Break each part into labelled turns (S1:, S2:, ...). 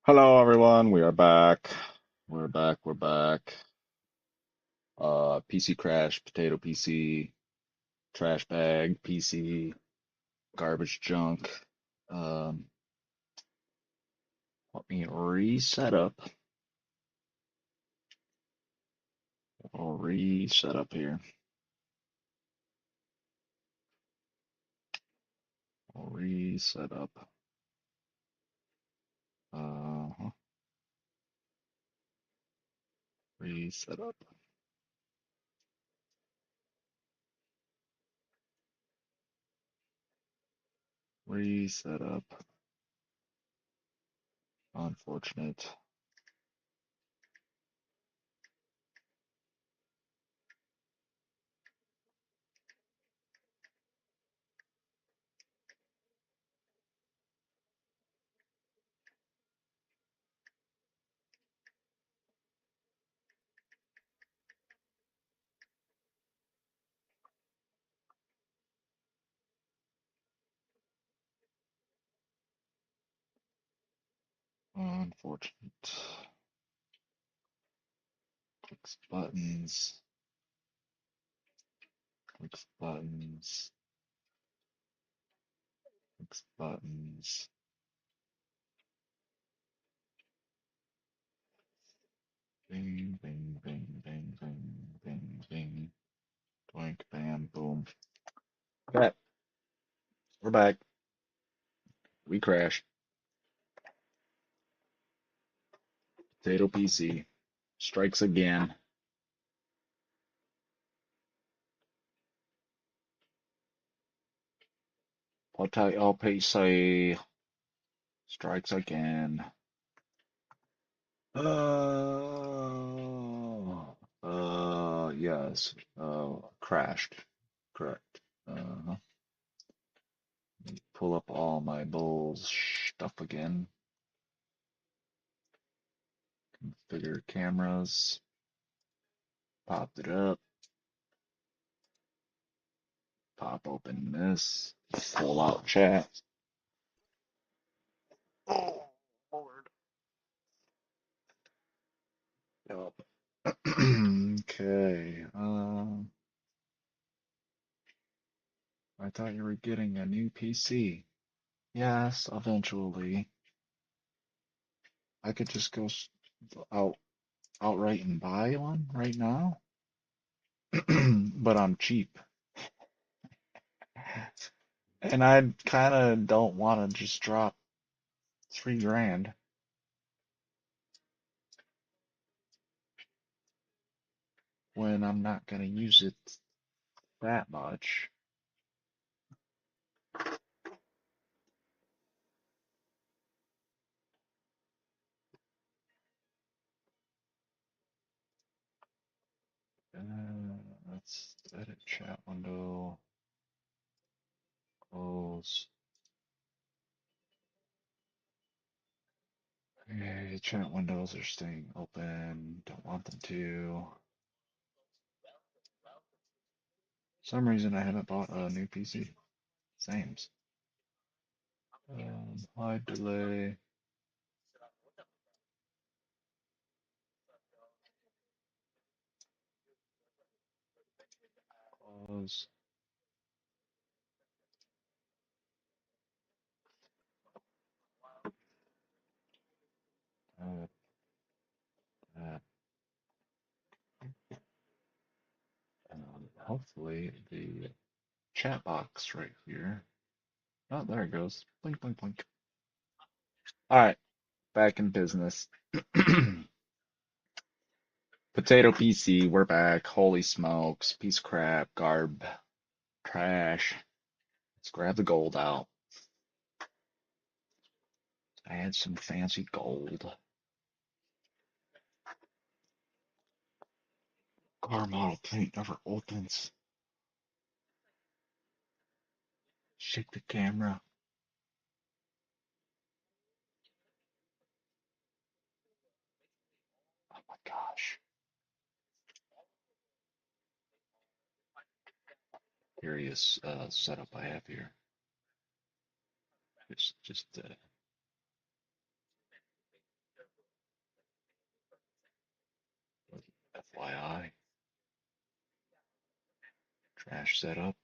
S1: Hello, everyone. We are back. We're back. We're back. PC crash, potato PC, trash bag, PC, garbage junk. Um, Let me reset up. I'll reset up here. I'll reset up. Uh, Reset up. Reset up. Unfortunate. Unfortunate. Clicks buttons. Clicks buttons. Clicks buttons. Bing, bing, bing, bing, bing, bing, bing. Doink, bam, boom. Okay, we're back. We crashed. Potato PC strikes again. Potato PC strikes again. Yes. Crashed. Correct. Let me pull up all my bulls stuff again. Configure cameras. Popped it up. Pop open this. Pull out chat. Oh, Lord. Yep. Okay. I thought you were getting a new PC. Yes, eventually. I could just go out outright and buy one right now, but I'm cheap. And I kind of don't want to just drop 3 grand when I'm not going to use it that much. Let's edit chat window, close. Okay, chat windows are staying open. Don't want them to. Some reason I haven't bought a new PC. Sames. Hide delay. Close. Uh, uh, Hopefully the chat box right here. Oh, there it goes. Blink, blink, blink. All right, back in business. Potato PC, we're back. Holy smokes, piece of crap, garb, trash. Let's grab the gold out. I had some fancy gold. Car model paint never opens. Shake the camera. Oh my gosh. Curious setup I have here. Just FYI. Trash setup.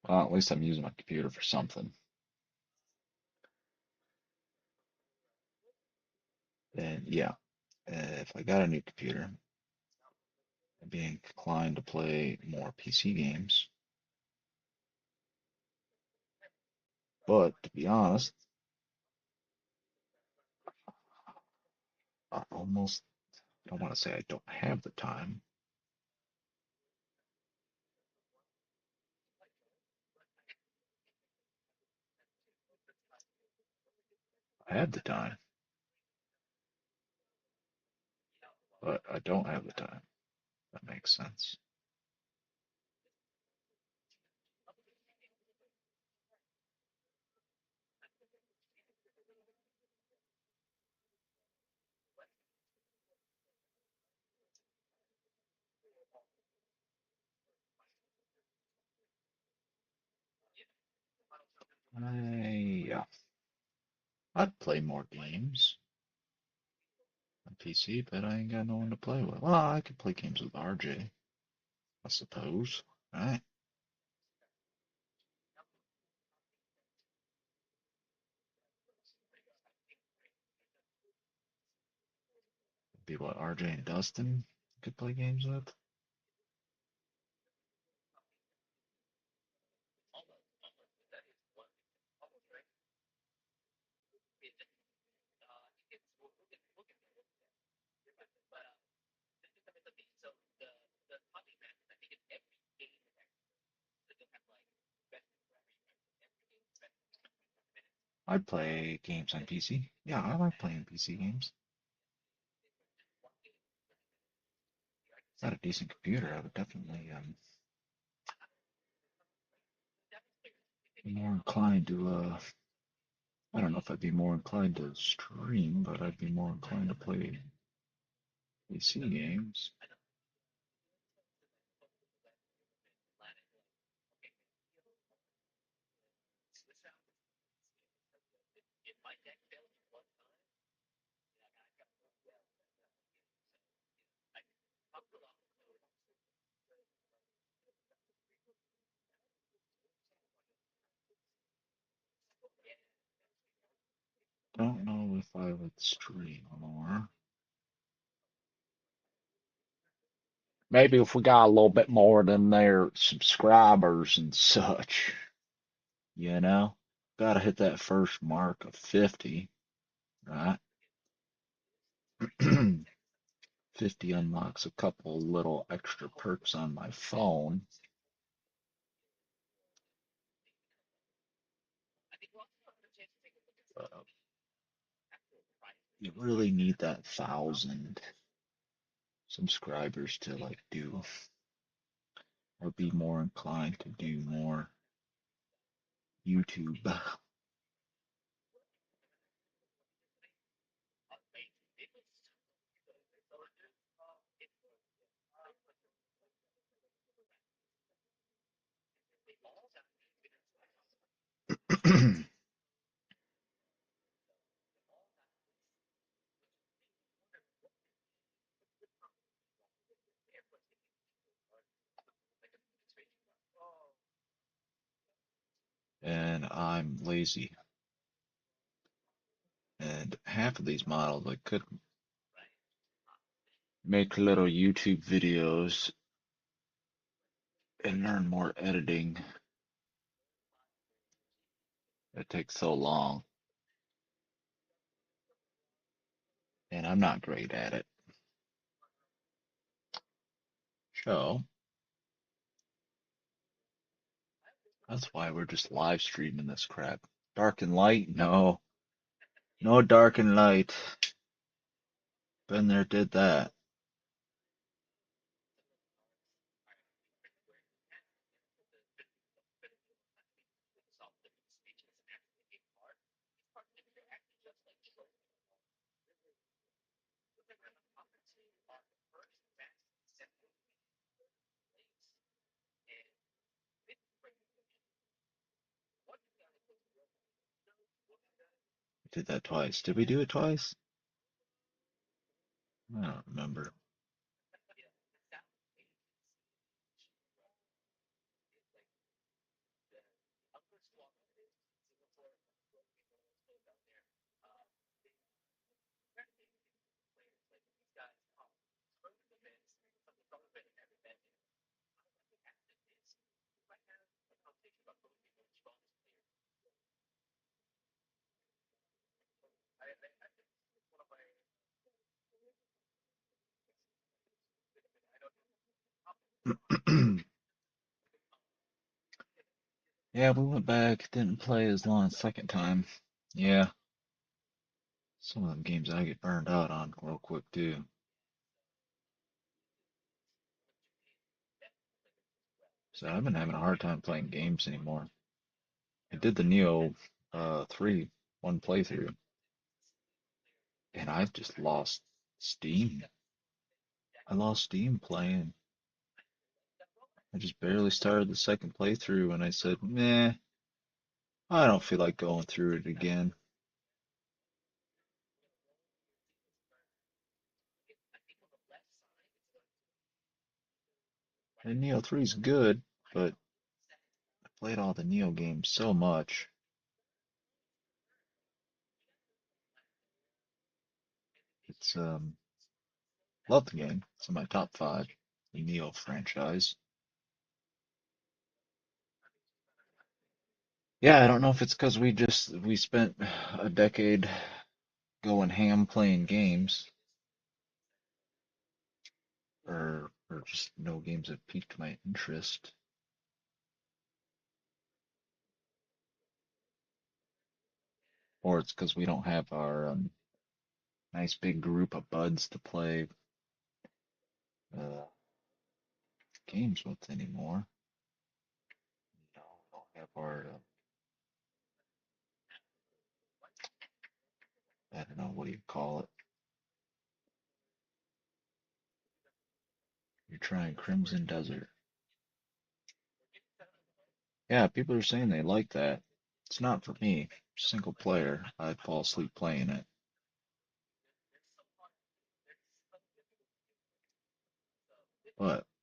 S1: Well, at least I'm using my computer for something. And yeah, if I got a new computer, I'd be inclined to play more PC games. But to be honest, I almost don't want to say I don't have the time. I have the time, but I don't have the time. That makes sense. Yeah, I'd play more games on PC, but I ain't got no one to play with. Well, I could play games with RJ, I suppose. Right? Be what RJ and Dustin could play games with. I'd play games on PC. Yeah, I like playing PC games. If I had a decent computer, I would definitely be more inclined to I don't know if I'd be more inclined to stream, but I'd be more inclined to play PC games. Don't know if I would stream more. Maybe if we got a little bit more than their subscribers and such, you know? Gotta hit that first mark of 50, right? 50 unlocks a couple little extra perks on my phone. Uh, you really need that 1,000 subscribers to like do or be more inclined to do more YouTube. And I'm lazy. And half of these models I could make little YouTube videos and learn more editing. It takes so long, and I'm not great at it. So that's why we're just live streaming this crap. Dark and light? No. No dark and light. Been there, did that. Did that twice. Did we do it twice? I don't remember. Yeah, we went back, didn't play as long second time. Yeah, some of them games I get burned out on real quick too. So I've been having a hard time playing games anymore. I did the Neo 3 one playthrough, and I've just lost steam. I lost steam playing. I just barely started the second playthrough, and I said, meh, I don't feel like going through it again. And Neo 3 is good, but I played all the Neo games so much. It's love the game. It's in my top five, the Neo franchise. Yeah, I don't know if it's because we spent a decade going ham playing games, or just no games have piqued my interest, or it's because we don't have our nice big group of buds to play uh, games with anymore. You know, we don't have our I don't know what do you call it. You're trying Crimson Desert. Yeah, people are saying they like that. It's not for me. Single player, I'd fall asleep playing it. But I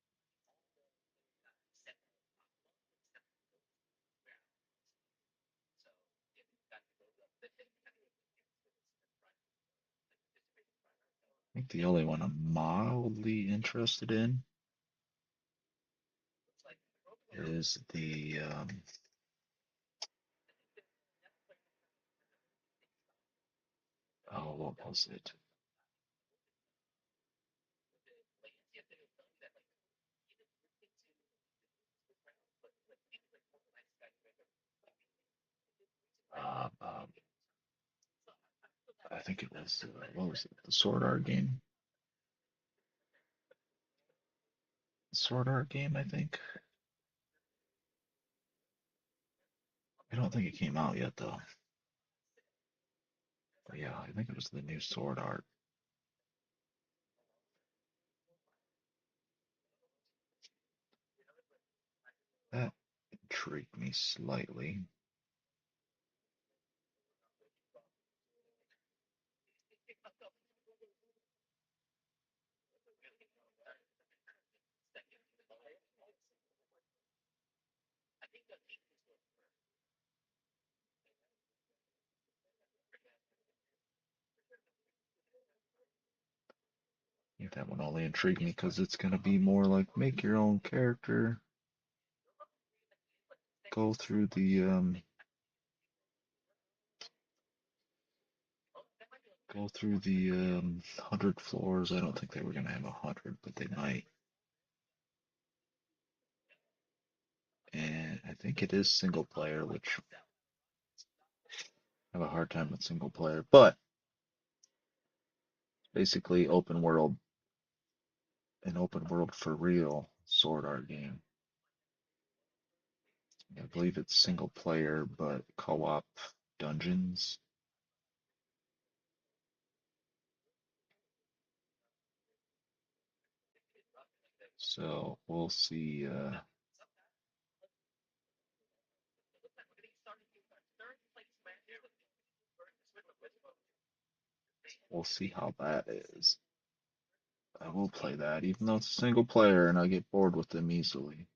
S1: think the only one I'm mildly interested in is the oh, what was it? Um, I think it was what was it? The Sword Art game. Sword Art game, I think. I don't think it came out yet though. But yeah, I think it was the new Sword Art. That intrigued me slightly. I think that one only intrigued me because it's gonna be more like make your own character, go through the 100 floors. I don't think they were gonna have 100, but they might. And I think it is single player, which I have a hard time with single player, but basically an open world for real sword art game. I believe it's single player, but co-op dungeons. So we'll see. We'll see how that is. I will play that, even though it's a single player and I get bored with them easily.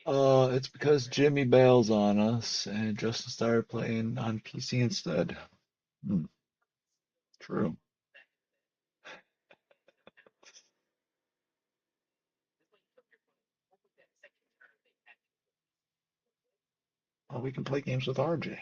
S1: It's because Jimmy bails on us and Justin started playing on PC instead. Hmm, true. Well, we can play games with RJ.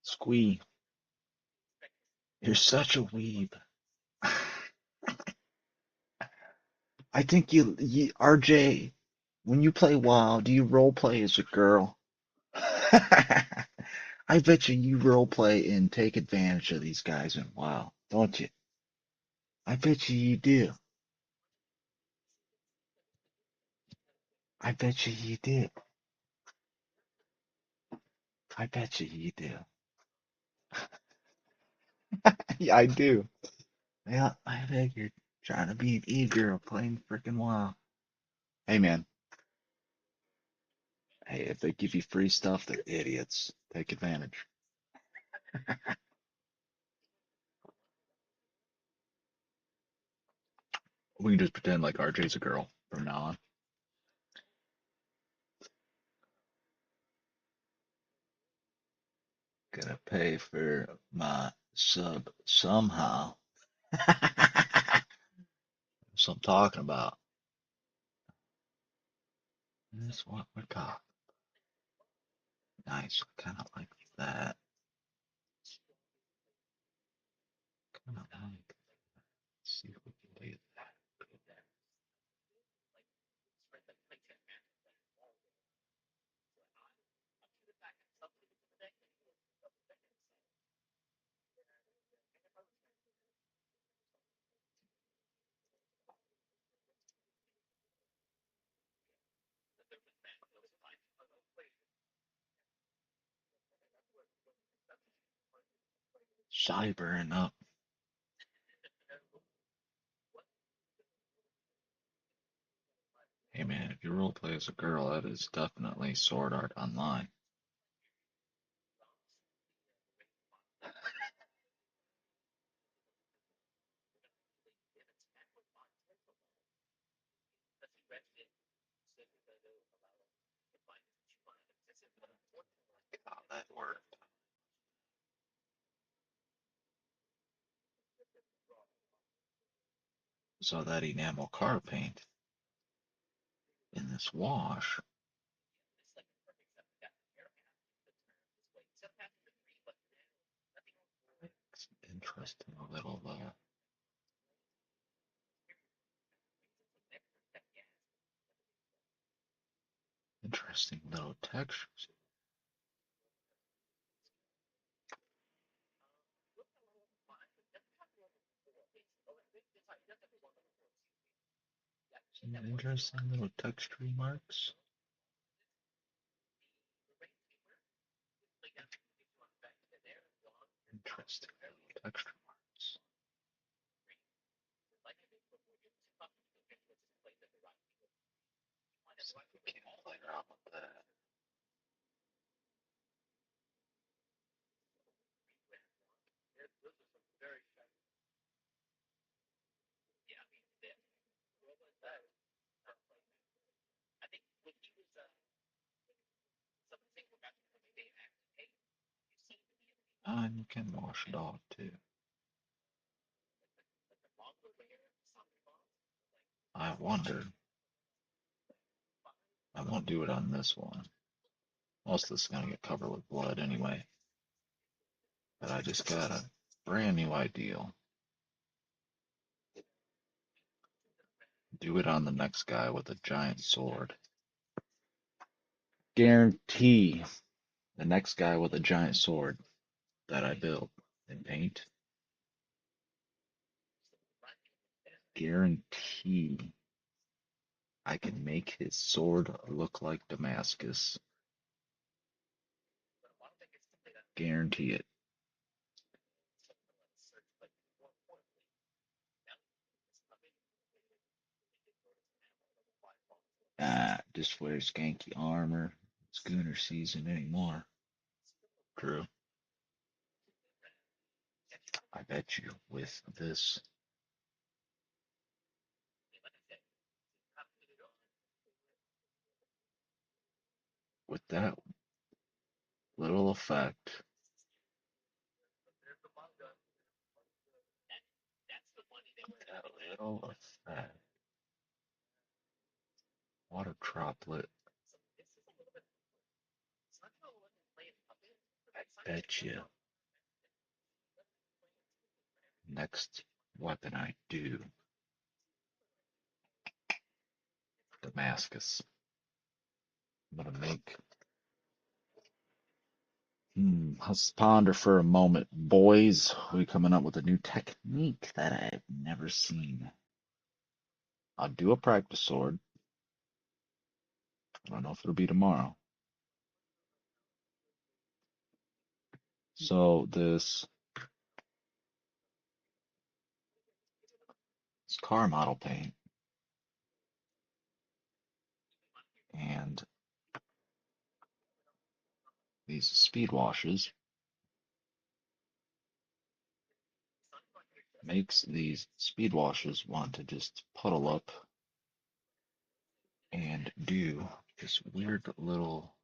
S1: Squee, you're such a weeb. I think RJ, when you play WoW, do you role play as a girl? I bet you role play and take advantage of these guys in WoW, don't you? I bet you do. I bet you do. I bet you do. Yeah, I do. Yeah, I figured. Trying to be an e-girl playing freaking WoW. Hey, man. Hey, if they give you free stuff, they're idiots. Take advantage. We can just pretend like RJ's a girl from now on. Gonna pay for my sub somehow. That's what I'm talking about. That's what we got. Nice. Kind of like that. Kind of like. See if we can do that. Shy burn up. Hey man, if you roleplay as a girl, that is definitely sword art online. How that worked. So that enamel car paint in this wash. It's interesting little interesting little textures. Some interesting little texture marks. Interesting little texture marks. See if we can play around with that. And you can wash it off too. I wonder. I won't do it on this one. Most of this is gonna get covered with blood anyway. But I just got a brand new idea. Do it on the next guy with a giant sword. Guarantee the next guy with a giant sword that I build in paint. Guarantee I can make his sword look like Damascus. Guarantee it. Just wear skanky armor. It's Gooner season anymore. True. I bet you with this, with that little effect, that little effect, water droplet, I bet you next weapon I do, Damascus. I'm gonna make. Let's ponder for a moment, boys. We coming up with a new technique that I've never seen. I'll do a practice sword. I don't know if it'll be tomorrow. So this car model paint and these speed washes makes these speed washes want to just puddle up and do this weird little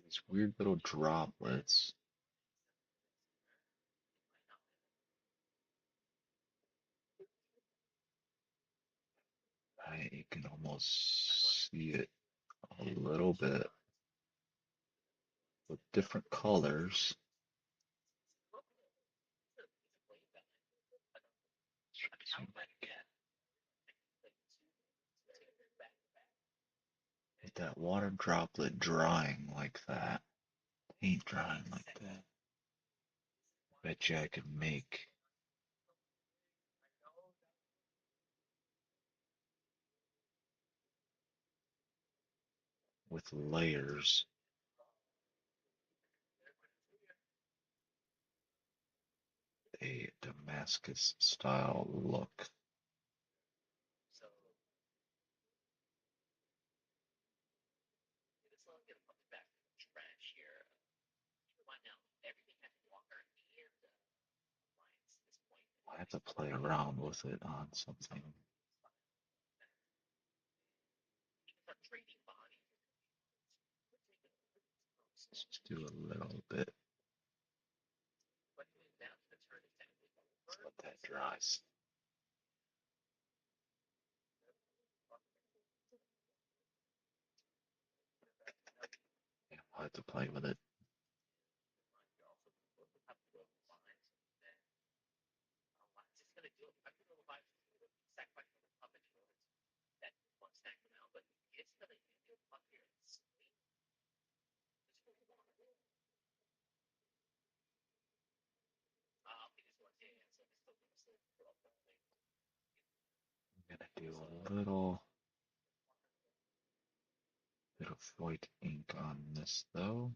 S1: these weird little droplets. I can almost see it a little bit with different colors. Zoom in again. With that water droplet drying like that, paint drying like that, bet you I could make with layers a Damascus style look. I have to play around with it on something. Let's just do a little bit. Let that dry. Yeah, I'll have to play with it. I'm gonna do a little bit of white ink on this though,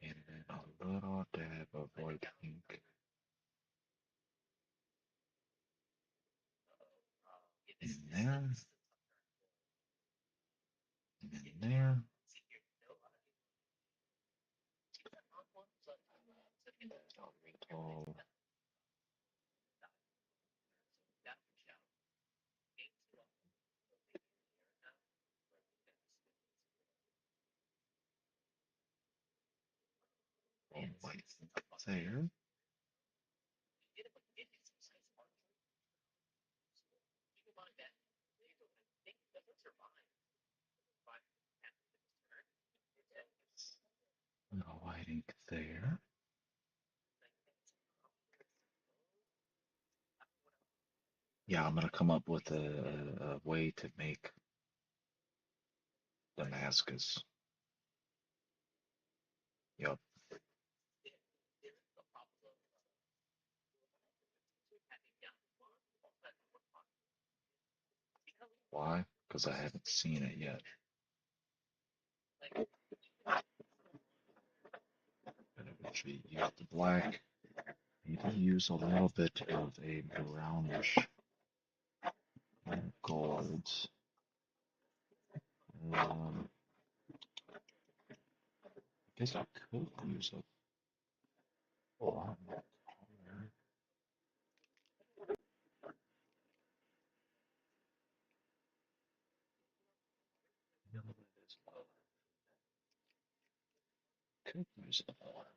S1: and then a little dab of white ink in there, and in there. A little, white ink there. A little white ink there. Yeah, I'm gonna come up with a way to make Damascus. Yep. Why? Because I haven't seen it yet. And eventually use the black. Need to use a little bit of a brownish gold. I guess I could use a blonde color. Could use a blonde.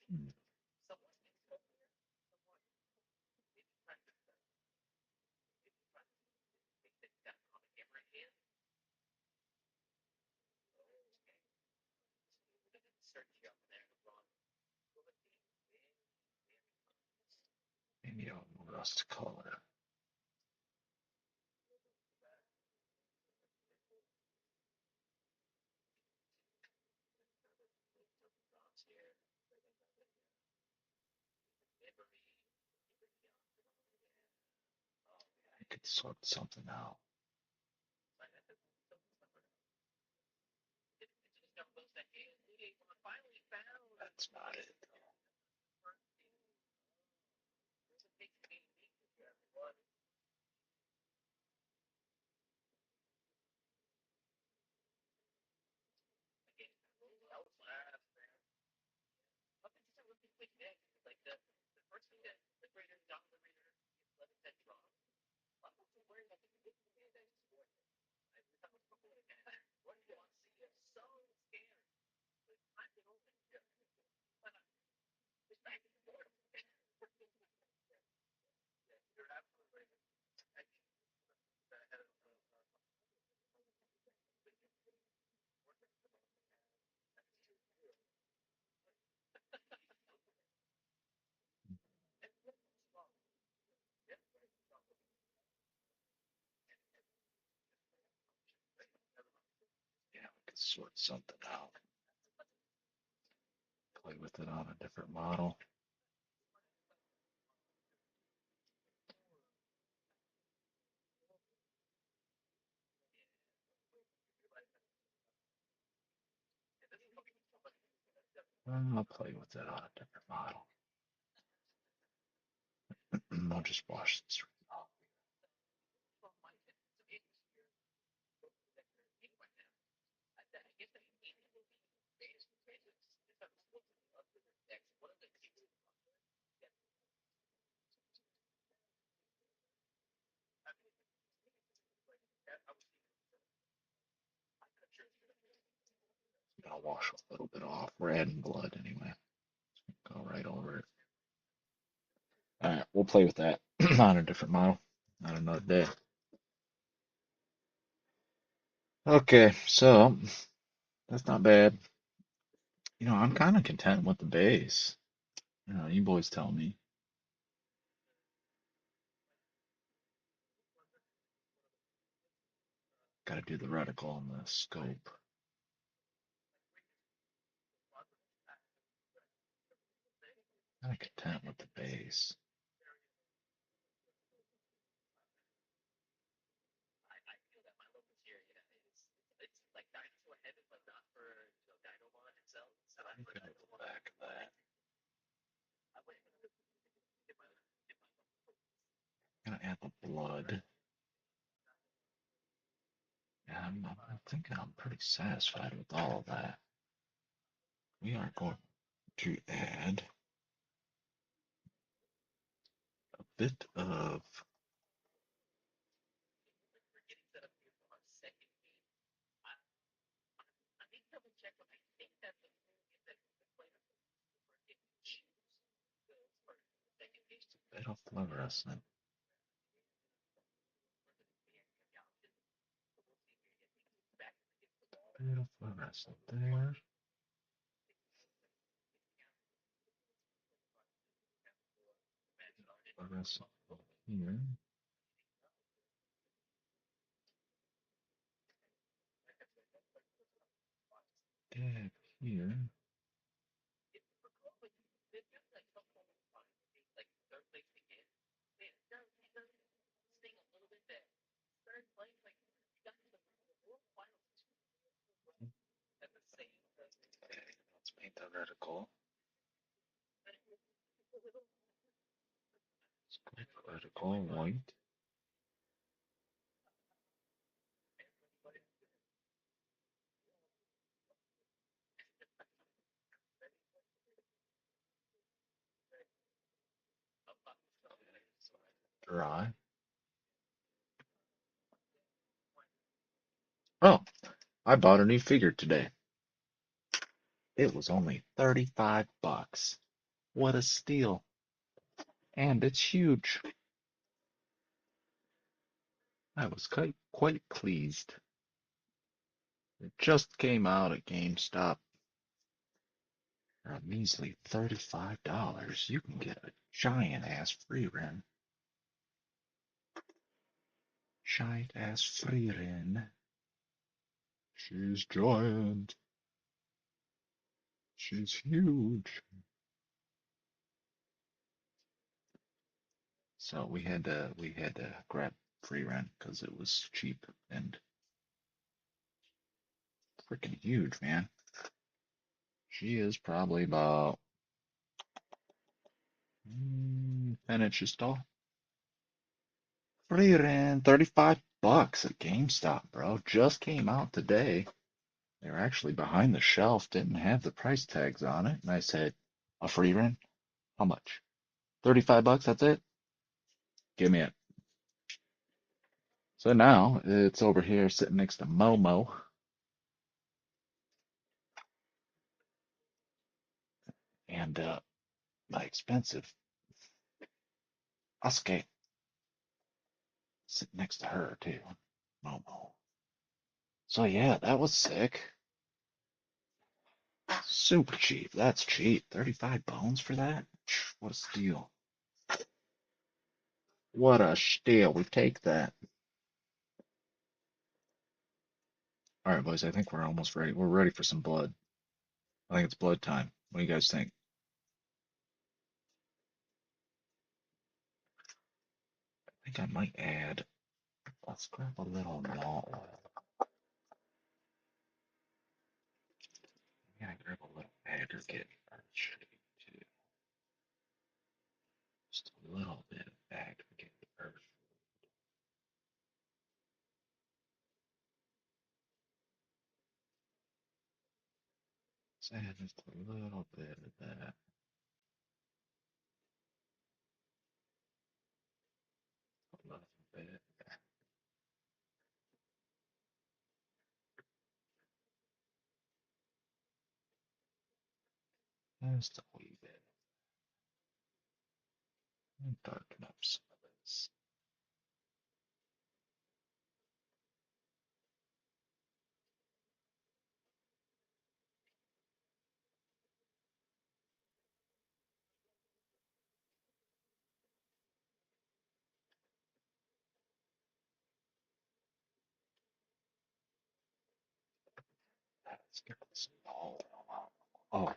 S1: Hmm. Maybe a rust color. I could sort something out. That's not it. Yeah, we could sort something out. Play with it on a different model. I'll play with it on a different model. I'll just wash this off. I'll wash a little bit off. We're adding blood anyway. Go right over it. All right, we'll play with that on a different model on another day. Okay, so that's not bad. I'm kind of content with the base. You boys tell me. Got to do the reticle and the scope. Kind of content with the base. I'm gonna go back of that. I'm gonna add the blood. Yeah, I'm thinking I'm pretty satisfied with all of that. We are going to add a bit of Bit of fluorescent. Bit of fluorescent there. Fluorescent here. Dab here. Let's paint the reticle. Let's put reticle white. Dry. Oh, I bought a new figure today. It was only 35 bucks. What a steal. And it's huge. I was quite pleased. It just came out at GameStop for a measly $35. You can get a giant ass free run. Giant ass free run. She's giant. She's huge. So we had to grab free rent because it was cheap and freaking huge, man. She is probably about 10 inches tall. Free rent, 35 bucks at GameStop, bro. Just came out today. They were actually behind the shelf, didn't have the price tags on it. And I said, a free rent? How much? 35 bucks, that's it? Give me it. So now it's over here sitting next to Momo. And my expensive Asuke sitting next to her too. Momo. So yeah, that was sick. Super cheap. That's cheap. 35 bones for that? What a steal. What a steal. We take that. All right, boys, I think we're almost ready. We're ready for some blood. I think it's blood time. What do you guys think? I think I might add, let's grab a little malt oil. Yeah, grab a little aggregate earth too. Just a little bit of aggregate earth. Let's add just a little bit of that. A little bit. Just a wee bit. And darken up some of this. Let's get this all out. Oh,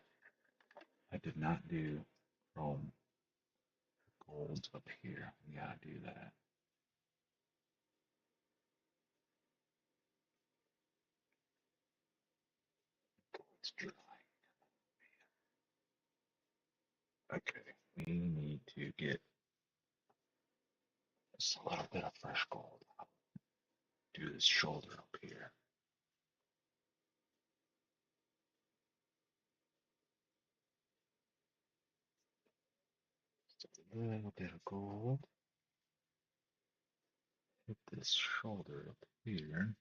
S1: I did not do chrome gold up here. We gotta do that. It's dry. Okay, we need to get just a little bit of fresh gold. Do this shoulder up here. Just a little bit of gold. Hit this shoulder up here.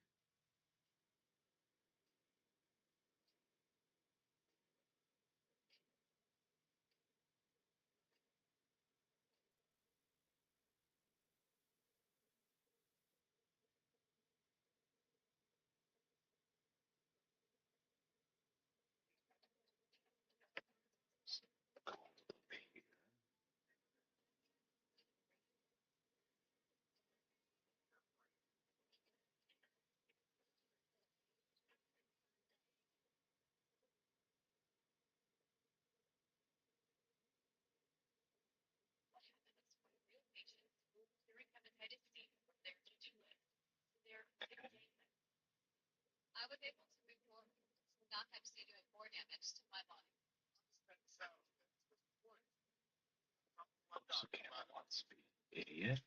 S1: Oops, okay, I want speed. Idiot.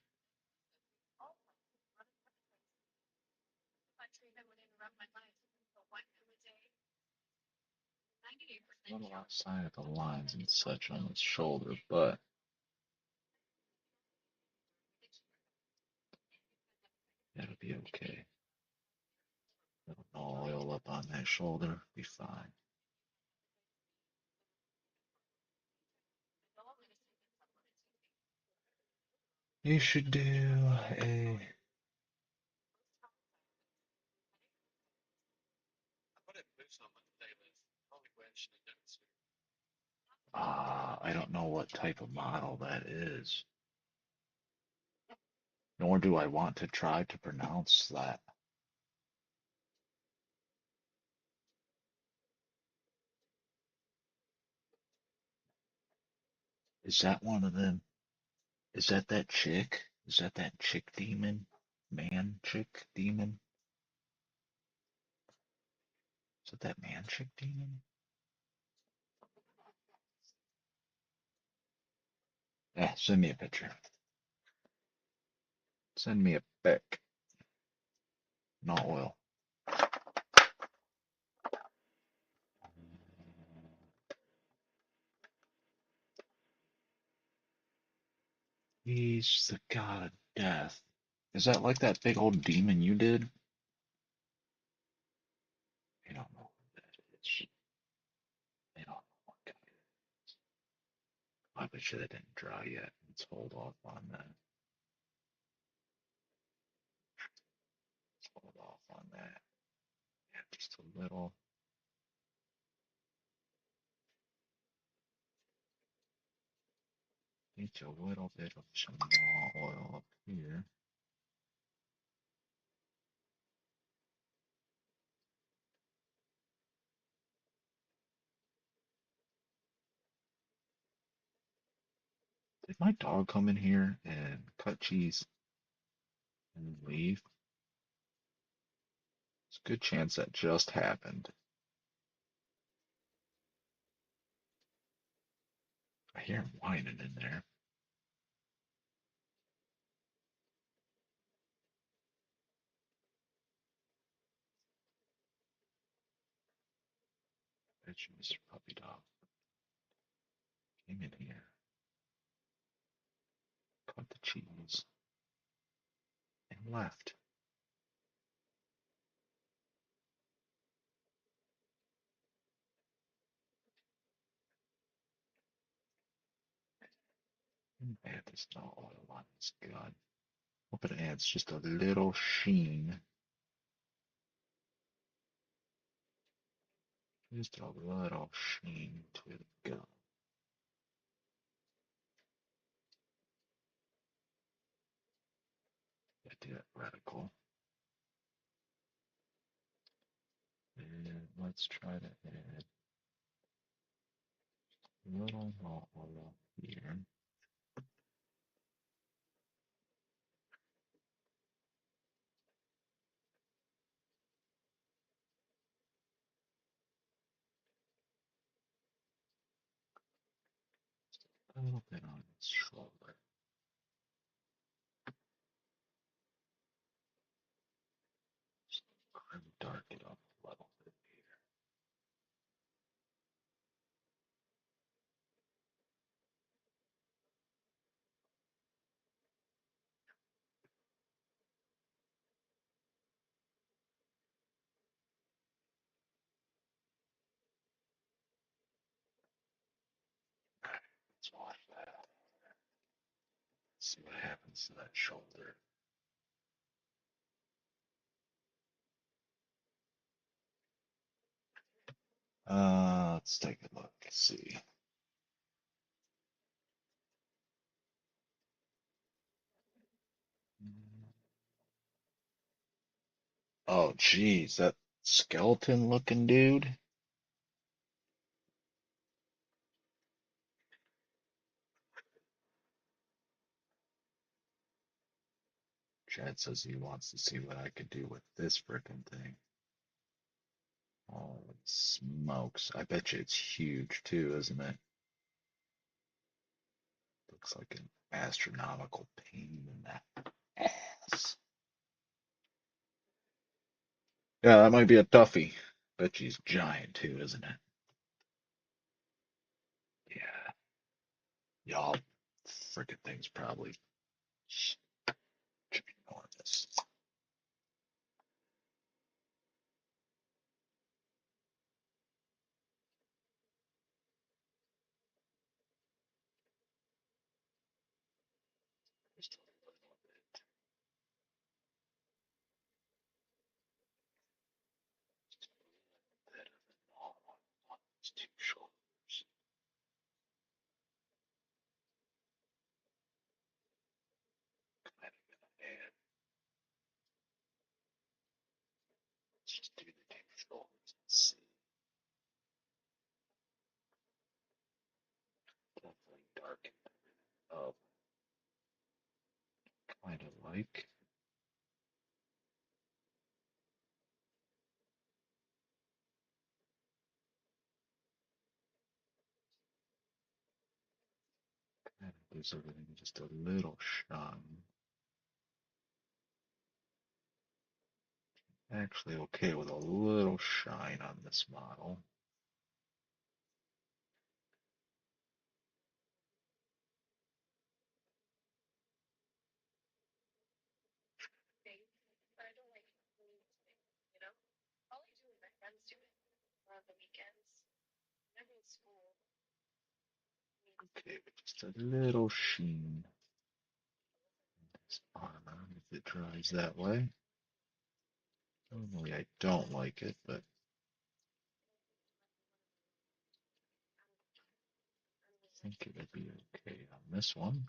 S1: A little outside of the lines and such on his shoulder, but that'll be okay. Little oil up on that shoulder, be fine. You should do a. I don't know what type of model that is, nor do I want to try to pronounce that. Is that one of them? Is that chick? Is that chick demon? Man chick demon? Is that man chick demon? Yeah, send me a picture. Send me a pic. Not oil. He's the god of death. Is that like that big old demon you did? I don't know what that is. I don't know what guy it is. I bet you that didn't dry yet. Let's hold off on that. Let's hold off on that. Yeah, just a little. Just a little bit of some raw oil up here. Did my dog come in here and cut cheese and leave? It's a good chance that just happened. I hear him whining in there. Bet you Mr. Puppy Dog came in here, cut the cheese, and left. And add this no oil on his gun. Hope it adds just a little sheen. Just a little sheen to the gun. I do that reticle. And let's try to add a little more oil here. A little bit on his shoulder. Just grim dark it up a little bit here. Let's watch that. See what happens to that shoulder. Let's take a look. See. Oh, geez, that skeleton-looking dude. Chad says he wants to see what I could do with this frickin' thing. Holy smokes. I bet you it's huge too, isn't it? Looks like an astronomical pain in that ass. Yeah, that might be a toughie. Bet she's giant too, isn't it? Yeah. Y'all freaking thing's probably enormous. Just a little bit. Just a little bit of it all on these two shoulders. Kind of gonna add. Let's just do the two shoulders and see. Definitely darken up. Kind of like. Kind of gives everything just a little shine. Actually okay with a little shine on this model. Okay, with just a little sheen in this armor if it dries that way. Normally I don't like it, but I think it'll be okay on this one.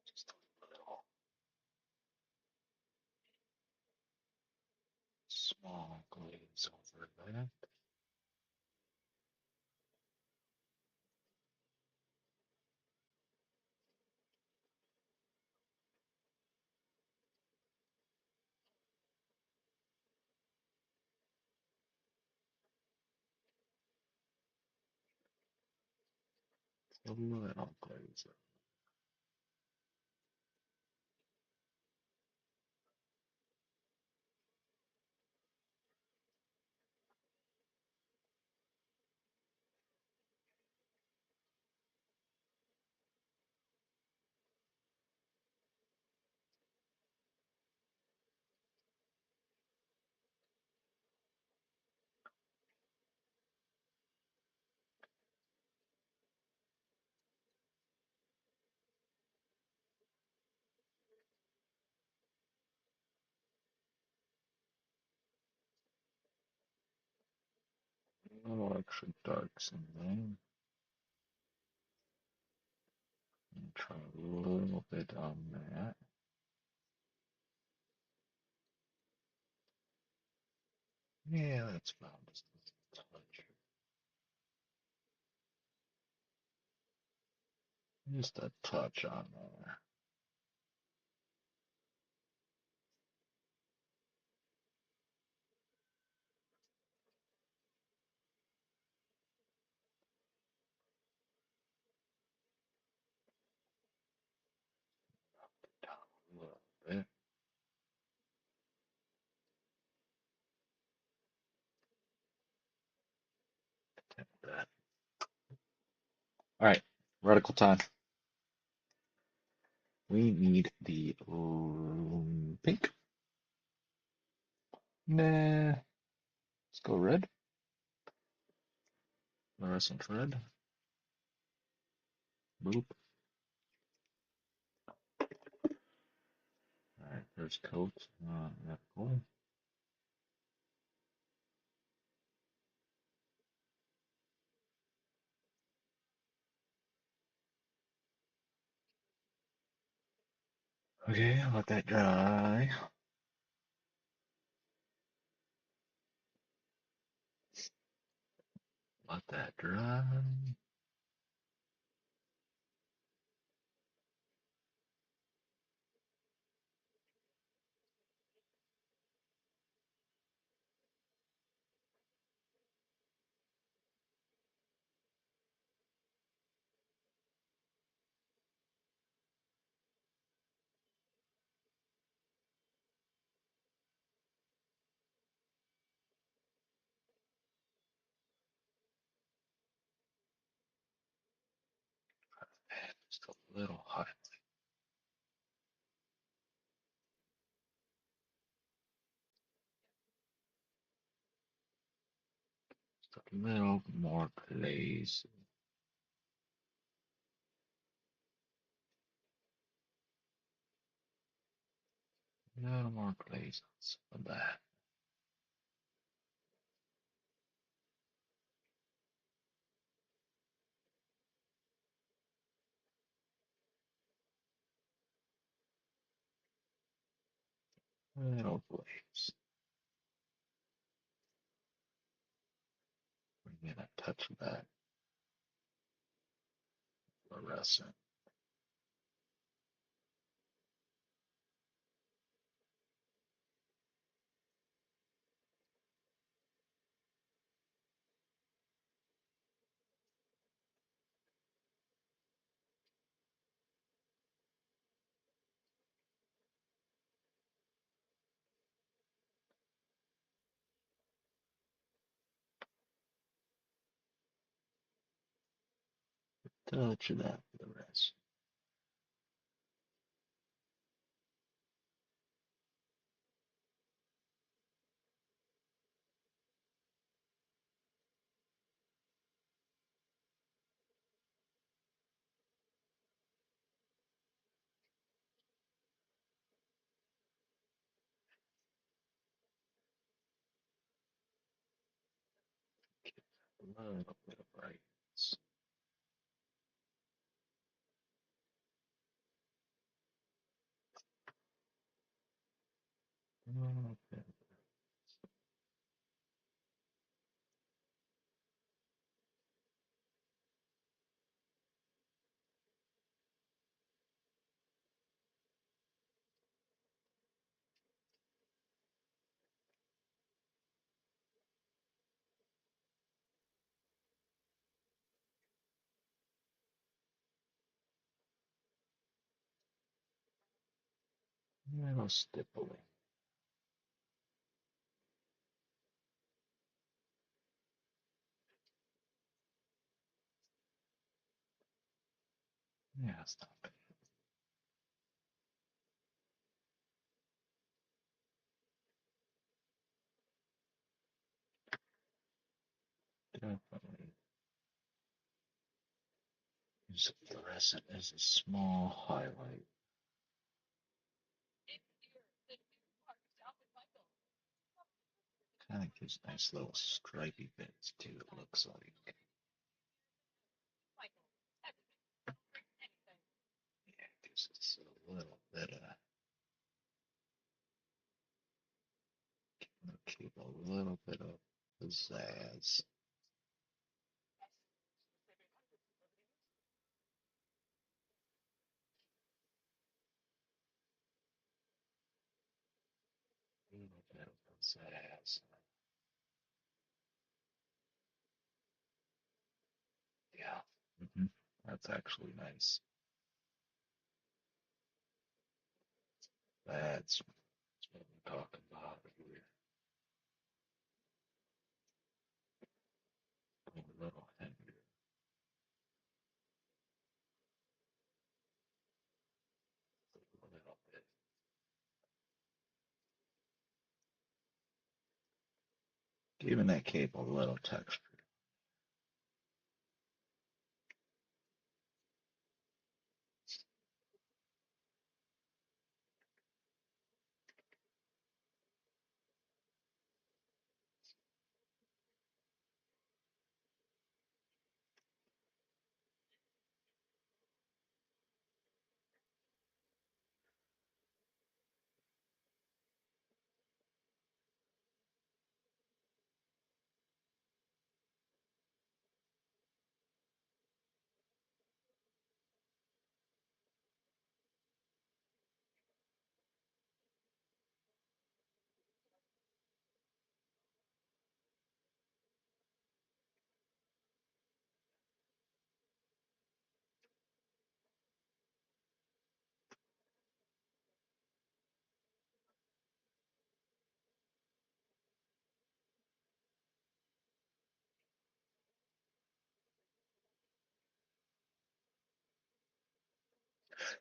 S1: Just a little small glaze over that. A little glaze. A little extra darks in there. And try a little bit on that. Yeah, that's about just a touch. Just a touch on there. Down a little bit. Like that. All right, reticle time. We need the pink. Nah, let's go red. Fluorescent red. Boop. All right, first coat. Reticle. Okay, let that dry. Let that dry. Add just a little hot. Just a little more glaze. A little more glaze on some of that. Little glaze. Bring in a touch of that fluorescent. Touch of that fluorescent. A little bit of brightness. A little bit. A little stippling. Yeah, it's not bad. Definitely use fluorescent as a small highlight. Kind of gives nice little stripy bits too, it looks like. Yeah, it gives us a little bit of, keep a little bit of pizzazz. A little bit of pizzazz. Yeah. That's actually nice. That's what I'm talking about here. Go a little heavier. A little bit. Giving that cape a little texture.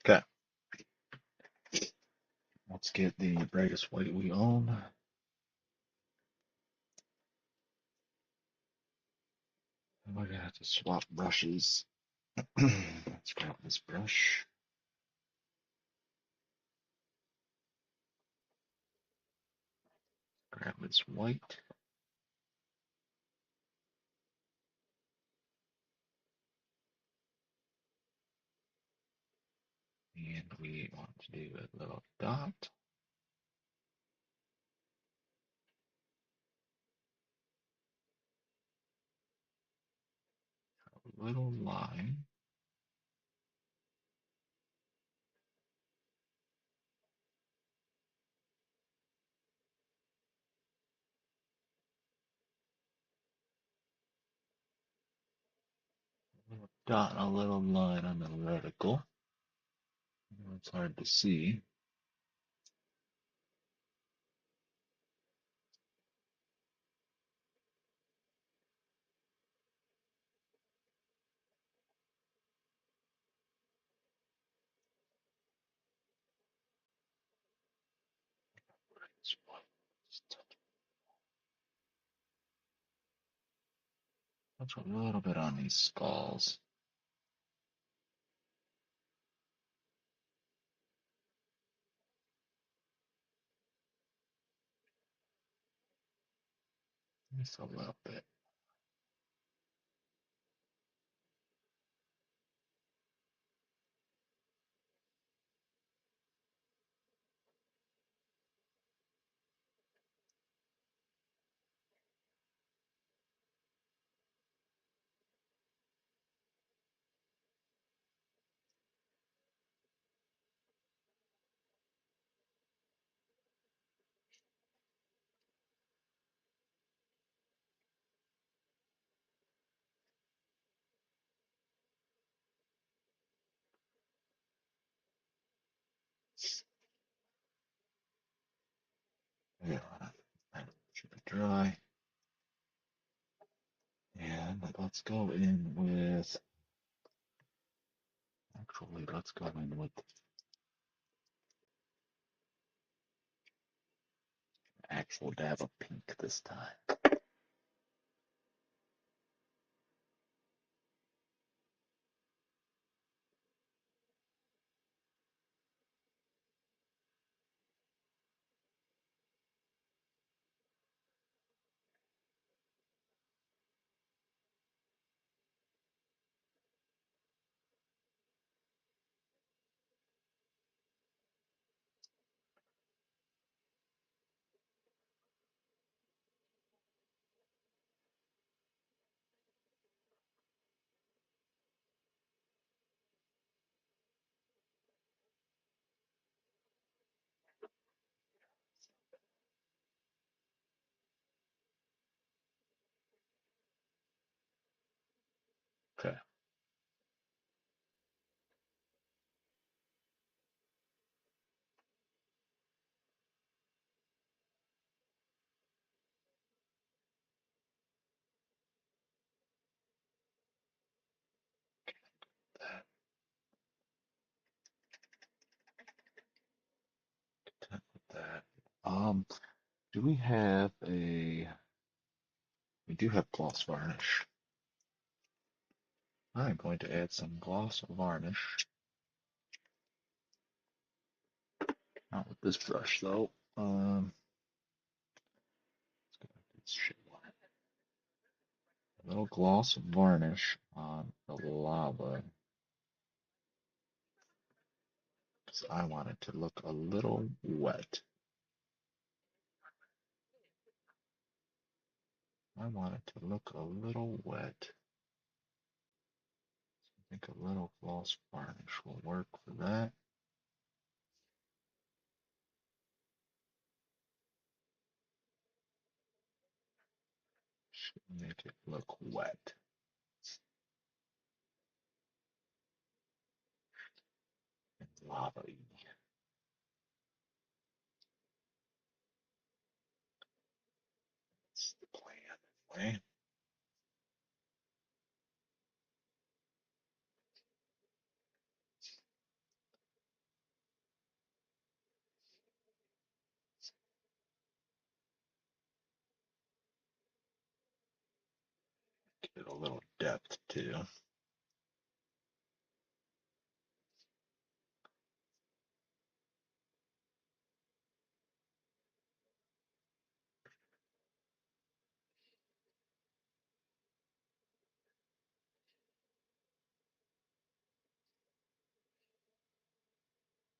S1: Okay, let's get the brightest white we own. We're gonna have to swap brushes. Let's grab this brush. Grab this white. And we want to do a little dot. A little line. A little dot and a little line on the vertical. It's hard to see. Touch a little bit on these skulls. Just a little bit. Yeah, that should be dry. And let's go in with, actually, let's go in with actual dab of pink this time. Okay. Content with that. Do we have a, we do have gloss varnish. I'm going to add some gloss varnish. Not with this brush though. Let's go with this shit one. A little gloss varnish on the lava. Because I want it to look a little wet. I want it to look a little wet. I think a little gloss varnish will work for that. Should make it look wet and lava-y. That's the plan anyway. Get a little depth too.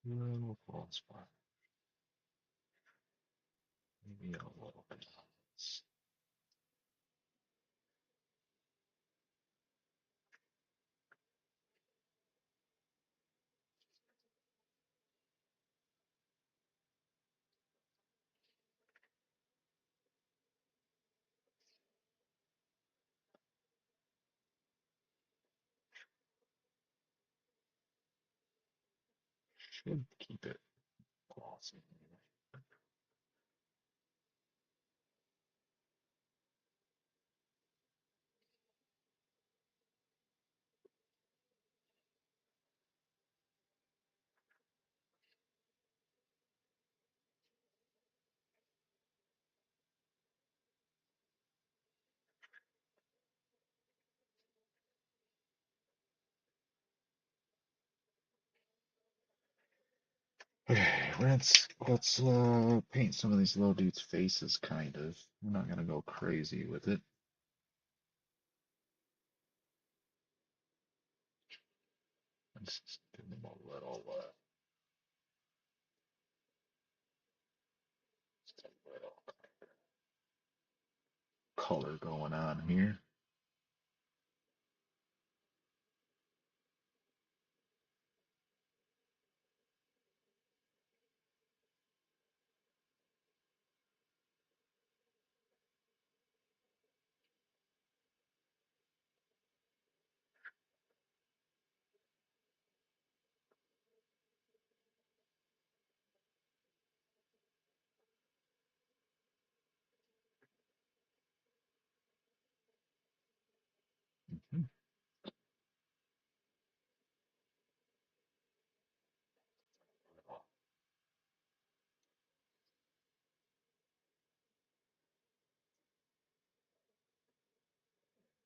S1: Little false spot. Maybe a little bit. Should keep it glossy. Okay, let's paint some of these little dudes' faces, kind of. We're not gonna go crazy with it. Let's just give them a little, just a little color going on here. Mhm.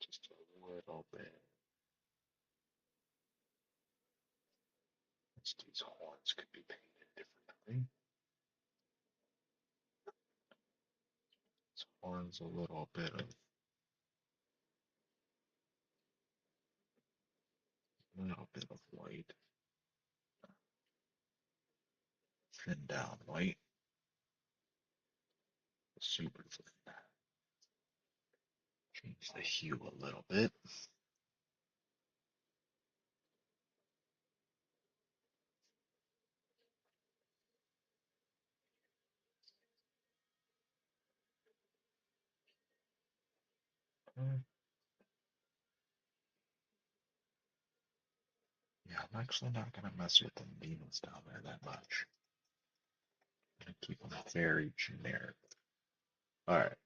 S1: Just a little bit. These horns could be painted differently. This horns a little bit of white, thin down white, super thin. Change the hue a little bit. Yeah, I'm actually not gonna mess with the needles down there that much. I'm gonna keep them very generic. All right,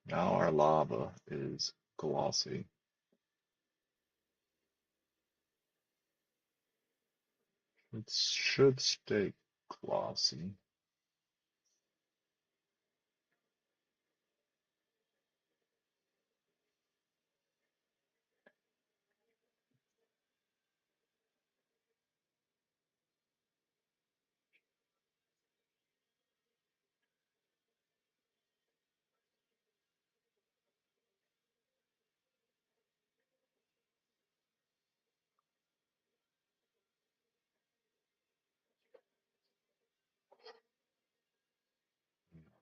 S1: now our lava is glossy. It should stay glossy.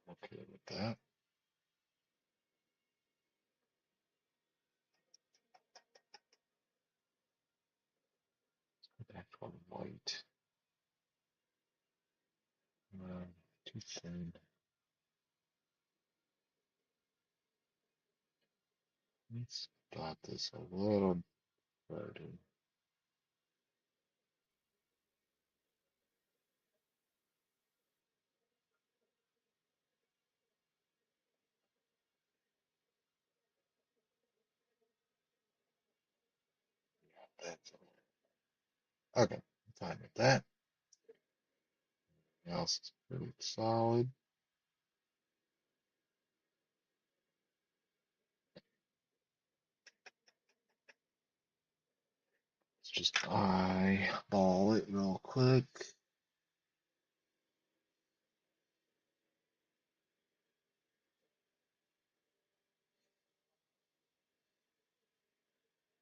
S1: I'm okay with that. Back on white. Too thin. Let's dot this a little better. That's okay. I'm fine with that. Everything else is pretty solid. just eyeball it real quick.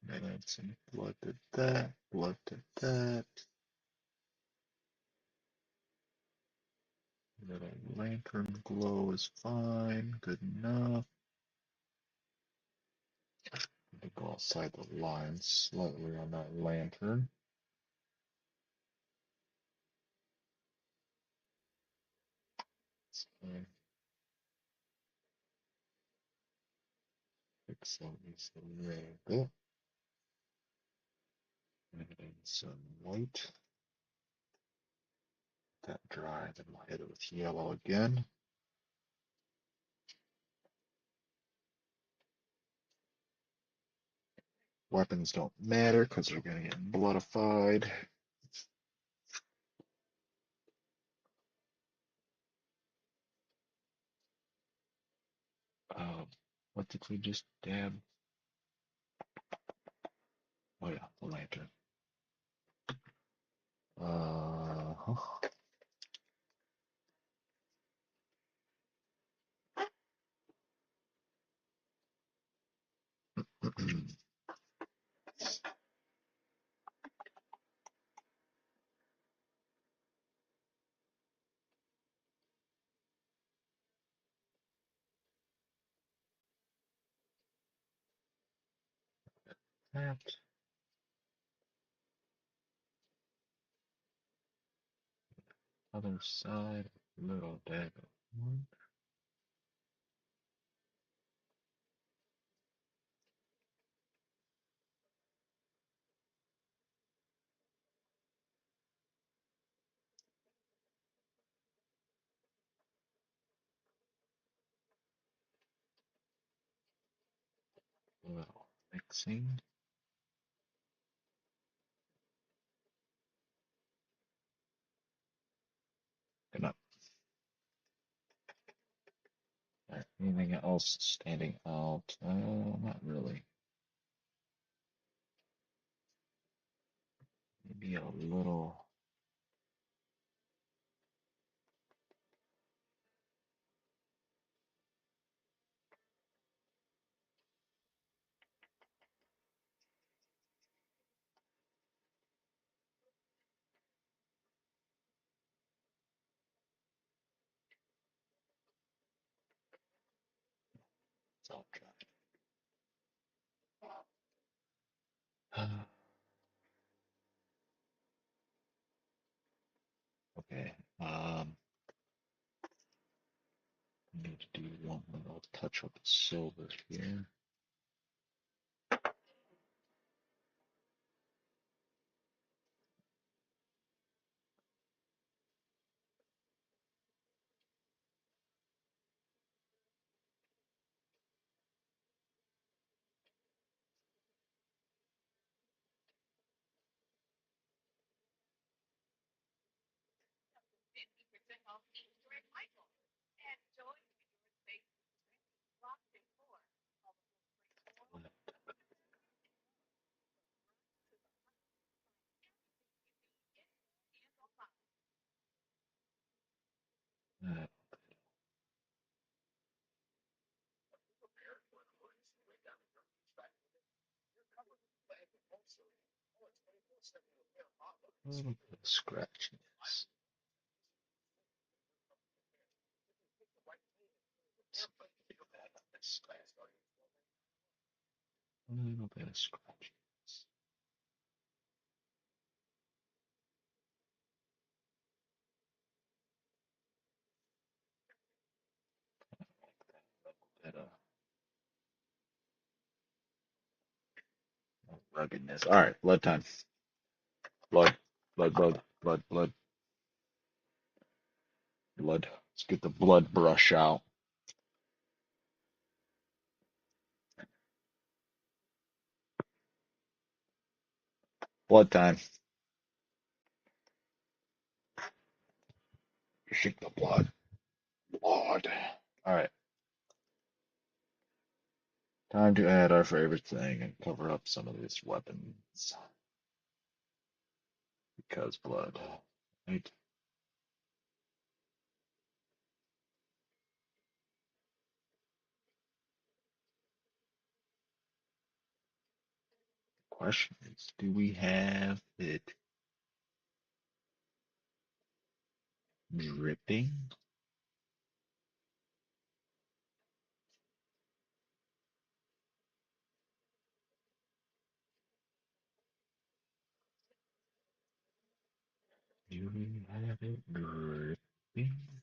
S1: And then some blood to that, blood to that. Little lantern glow is fine, good enough. To go outside the lines slightly on that lantern. So pixel is a little bit. And then some white. That dry, then we'll hit it with yellow again. Weapons don't matter because they're going to get bloodified. What did we just dab? Oh yeah, the lantern. Uh, that. Other side, little dab of one. Little mixing. Good enough. All right, anything else standing out? Not really. Maybe a little. It's all dry. Okay. Need to do one little touch with the silver here. Uh, a little bit of scratchiness. See if I can do that on this side. A little bit of scratchiness. Bit of ruggedness. All right, blood time. Blood, blood, blood, blood, blood, blood. Let's get the blood brush out. Blood time. Shake the blood. Blood. All right. Time to add our favorite thing and cover up some of these weapons. because blood. Right? Question is, do we have it dripping? Do we have it dripping? That's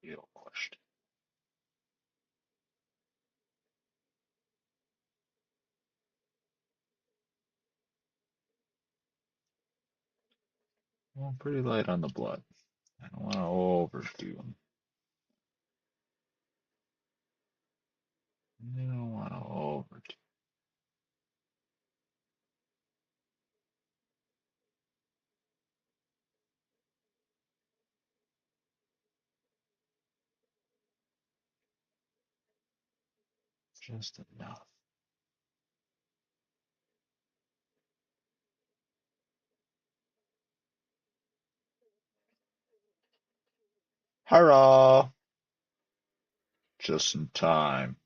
S1: the real question. Well, I'm pretty light on the blood. I don't want to overdo them. I don't want to overdo. Just enough. Hurrah! Just in time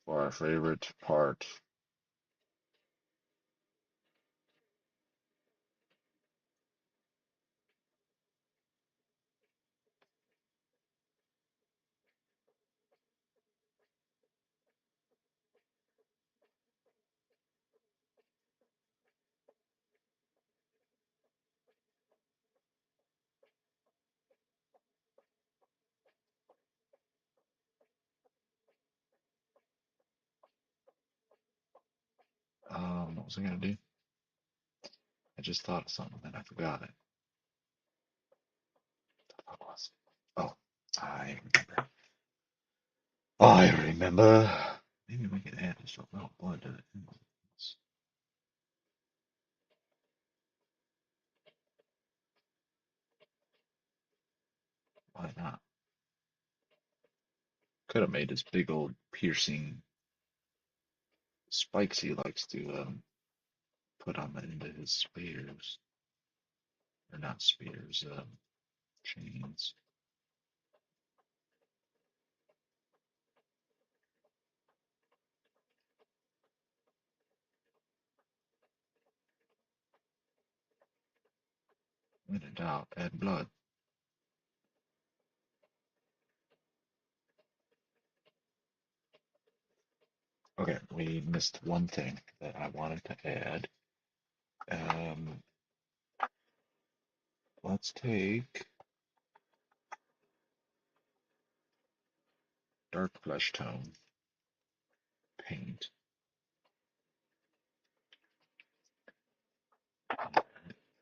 S1: for our favorite part. What was I gonna do? I just thought of something and I forgot it. What was it? Oh, I remember. I remember. Maybe we could add just a little blood to it. Why not? Could have made his big old piercing spikes he likes to put on the end of his spears. Or not spears, chains. When in doubt, add blood. Okay, we missed one thing that I wanted to add. Um, let's take dark flesh tone paint.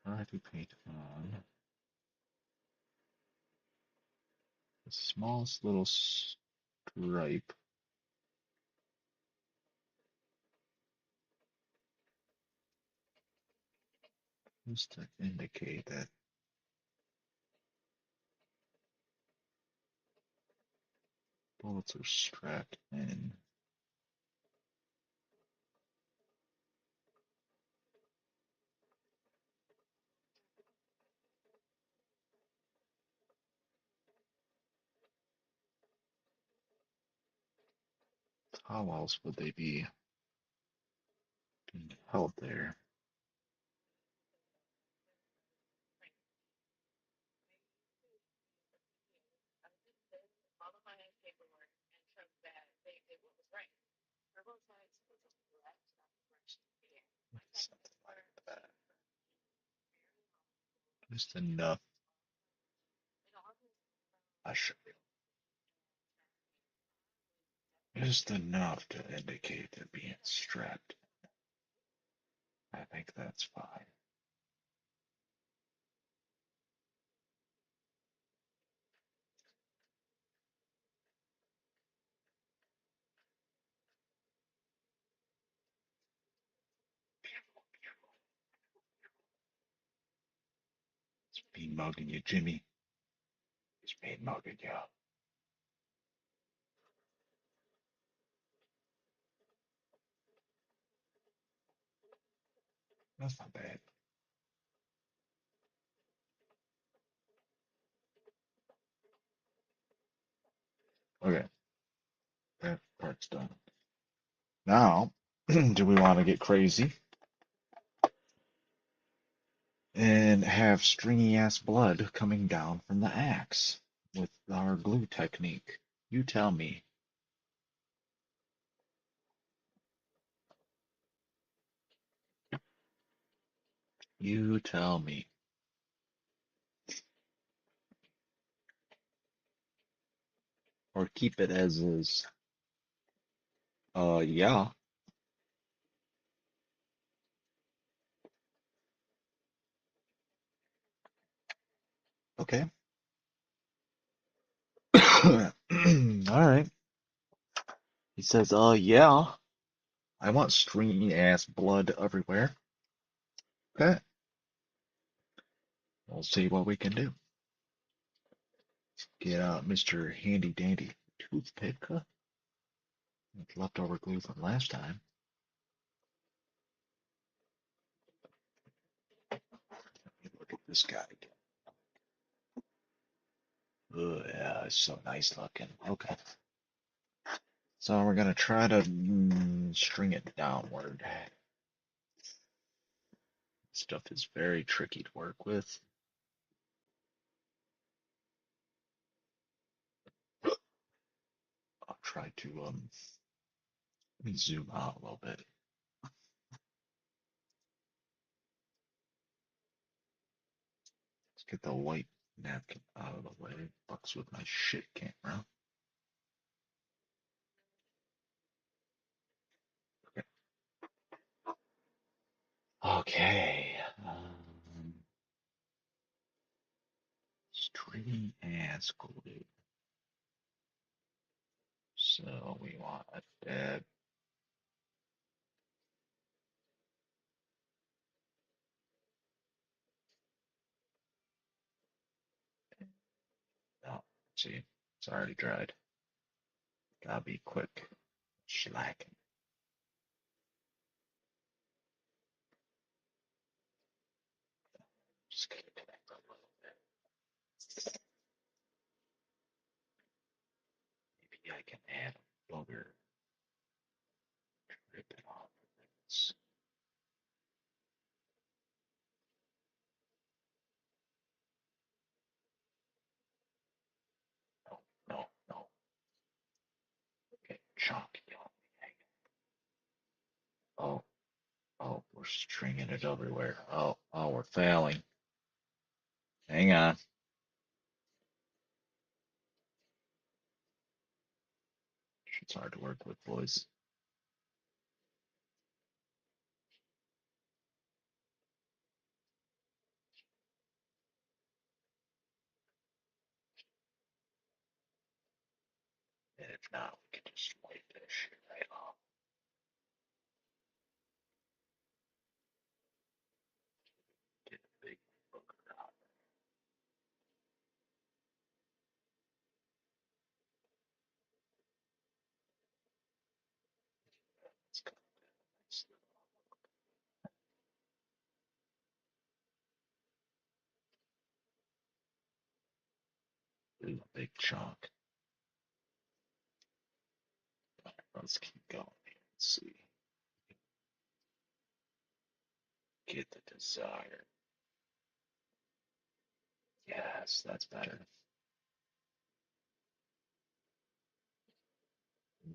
S1: Try to paint on the smallest little stripe, just to indicate that bullets are strapped in. How else would they be being held there? Something like that. Just enough. I should. Just enough to indicate they're being strapped. I think that's fine. Mean mugging you, Jimmy. He's mean mugging you. That's not bad. Okay, that part's done. Now, do we want to get crazy and have stringy ass blood coming down from the axe with our glue technique? You tell me. You tell me. Or keep it as is. Yeah. Okay. All right. He says, yeah. I want stringy ass blood everywhere. Okay. We'll see what we can do. Get out Mr. Handy Dandy Toothpick. Leftover glue from last time. Look at this guy. Oh, yeah, it's so nice looking. Okay. So we're going to try to string it downward. Stuff is very tricky to work with. I'll try to let me zoom out a little bit. Let's get the white napkin out of the way. Fucks with my shit camera. Okay. Stringy ass glue. So we want a dead. No, see, it's already dried. Gotta be quick. Slacking. Just gonna connect a little bit. Maybe I can add a booger. Rip it off. No, no, no. Okay, chunky on me. Oh, oh, we're stringing it everywhere. Oh, we're failing. Hang on. It's hard to work with, boys. And if not, we can just wipe this shit right off. Get a big booger out. Let's go. Do a big chunk. Let's keep going here. Let's see. Get the desire. Yes, that's better.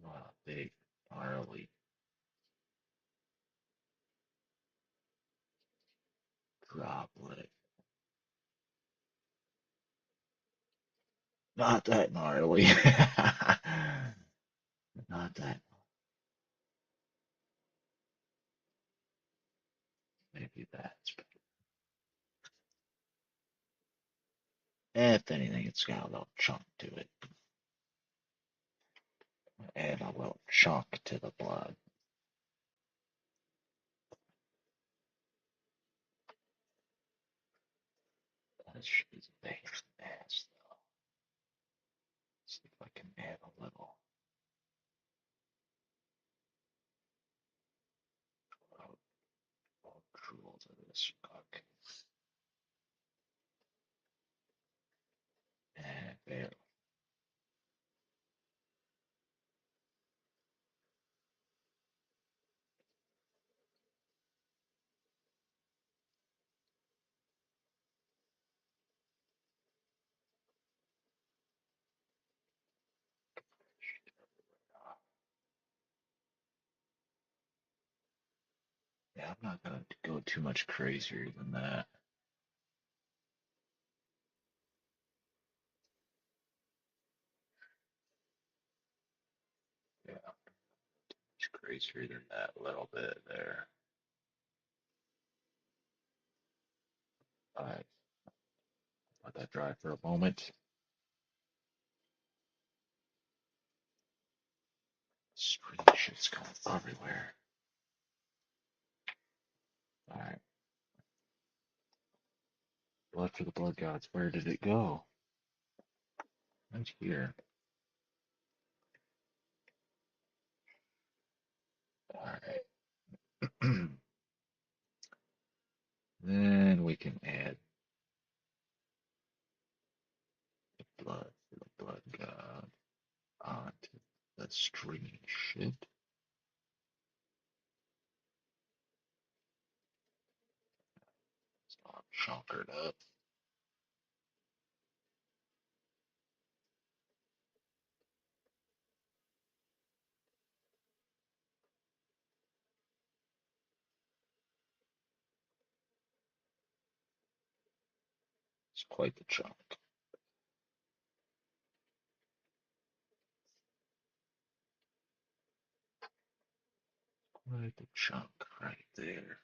S1: Wow, big, gnarly droplet. Not that gnarly. Not that. Maybe that's better. If anything, it's got a little chunk to it. Add a little chunk to the blood. this shit is a pain in the ass, though. See if I can add a little uh, drool to this. Okay. And there. Yeah, I'm not gonna go too much crazier than that. Yeah, much crazier than that little bit there. All right, let that dry for a moment. String shit's going everywhere. All right, blood for the blood gods. Where did it go? Right here. All right. Then we can add the blood for the blood god onto the stringy shit. It's all chunkered up. It's quite the chunk. Quite the chunk right there.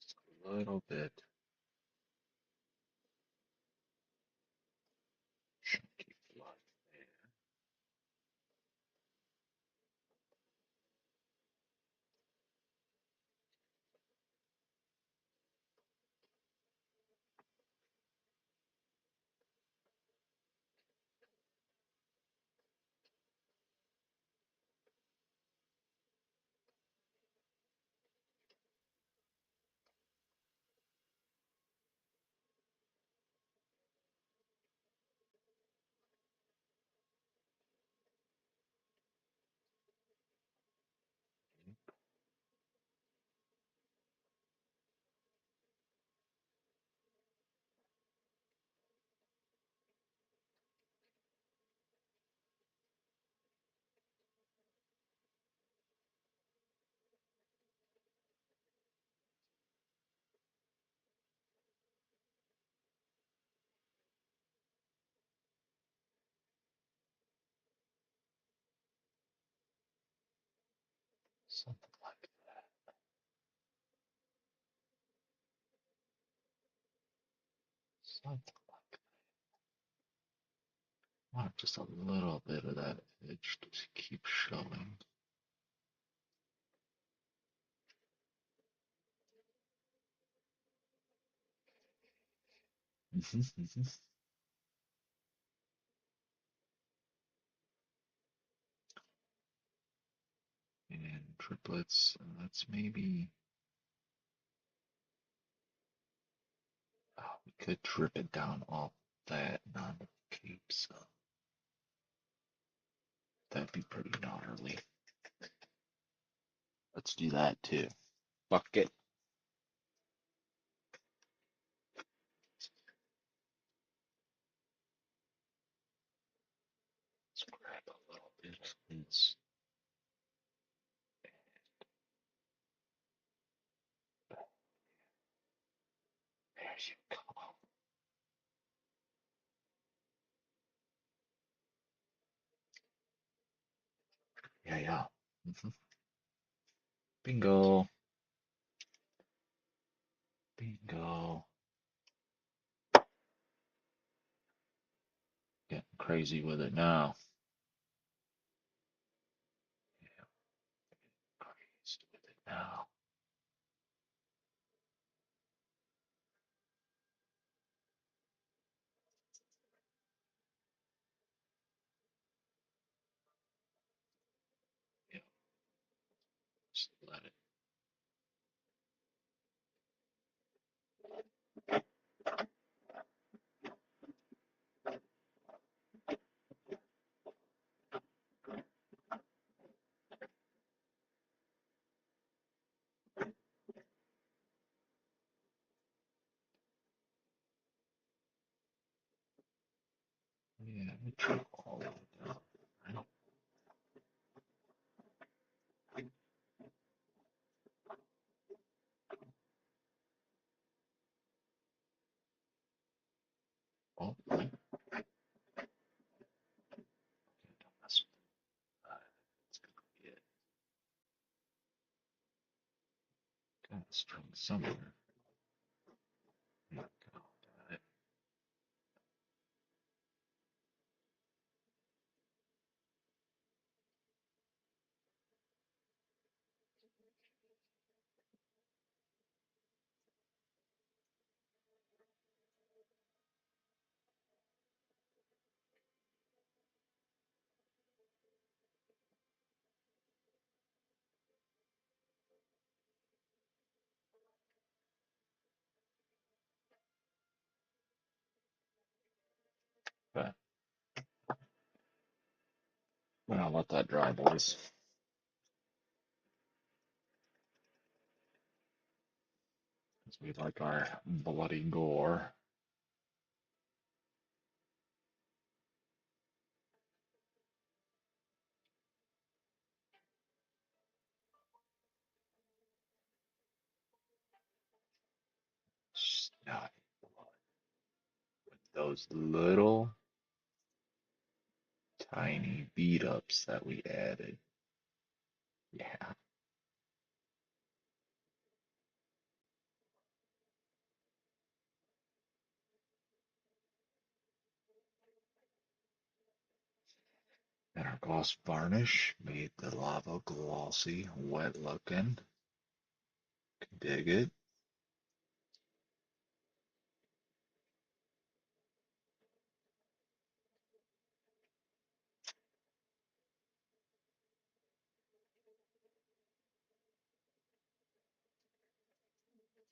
S1: Just a little bit chunky blood there. Something like that. Something like that. I want just a little bit of that edge to keep showing. And triplets, let's maybe, we could drip it down all that on the cape, so that'd be pretty gnarly. Let's do that too. Fuck it. Let's grab a little bit of this. There you go. Yeah, yeah. Bingo. Bingo. Getting crazy with it now. Yeah, crazy with it now. Yeah, just let it. Yeah, let me try all of it down. Right? Oh, right. Okay, don't mess with that. It's gonna be it. Got a string somewhere. There we go. Got it. Okay. Well, let that dry, boys. Because we like our bloody gore. Snotty blood. With those little tiny beat ups that we added. Yeah. And our gloss varnish made the lava glossy, wet looking. Can dig it.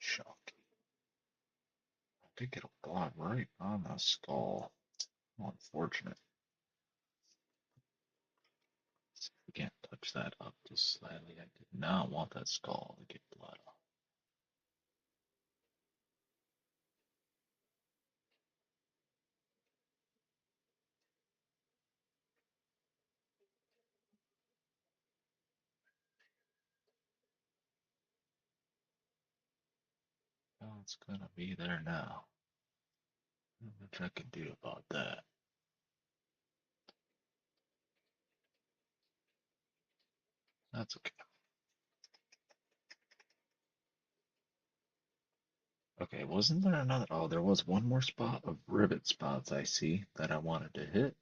S1: Chunky. I think it'll blot right on the skull. Unfortunate. See if we can't touch that up just slightly. I did not want that skull to get blood on. Well, it's gonna be there now. Not much I can do about that. That's okay. Okay, wasn't there another? Oh, there was one more spot of rivet spots I see that I wanted to hit.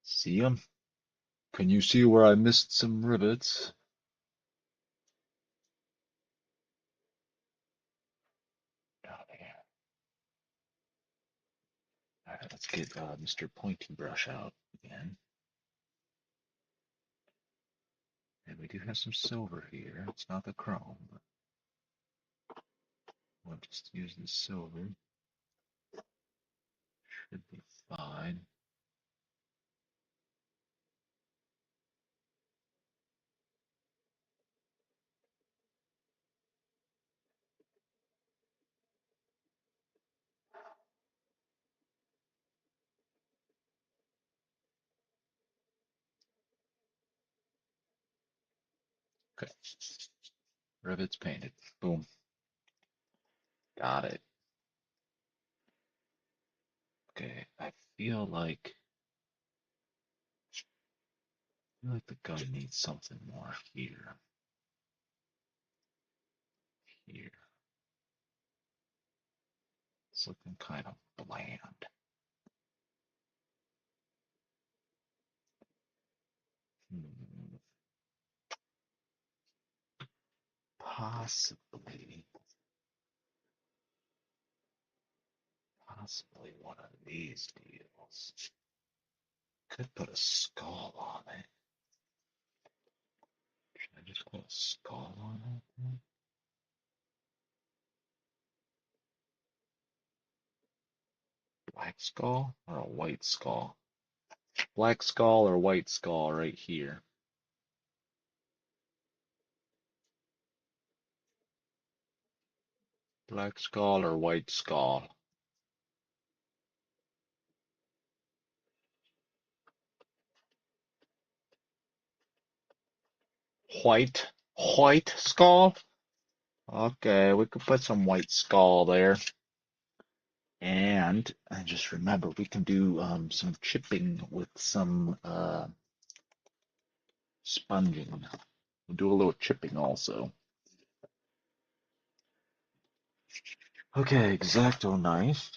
S1: See them? Can you see where I missed some rivets? Oh, there. All right, let's get Mr. Pointy Brush out again. And we do have some silver here. It's not the chrome, but we'll just use the silver. Should be fine. Okay, rivets painted. Boom. Got it. Okay, I feel like the gun needs something more here. Here. It's looking kind of bland. Possibly one of these deals. Could put a skull on it. Should I just put a skull on it? Black skull or a white skull? Black skull or white skull right here. Black skull or white skull? White skull? Okay, we could put some white skull there. And just remember, we can do some chipping with some sponging. We'll do a little chipping also. Okay, X-Acto knife.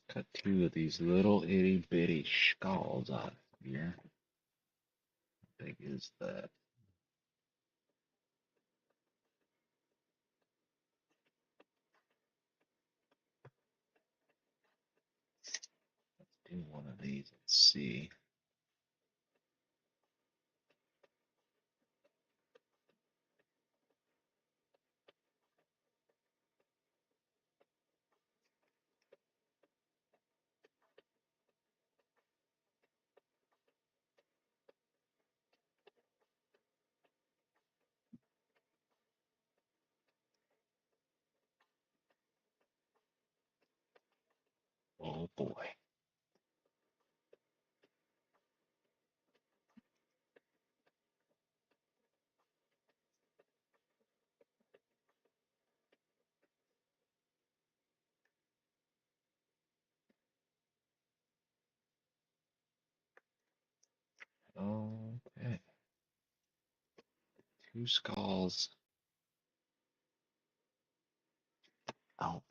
S1: Cut two of these little itty bitty skulls out of here. How big is that? Let's do one of these and see. Oh boy. Okay. Two skulls out.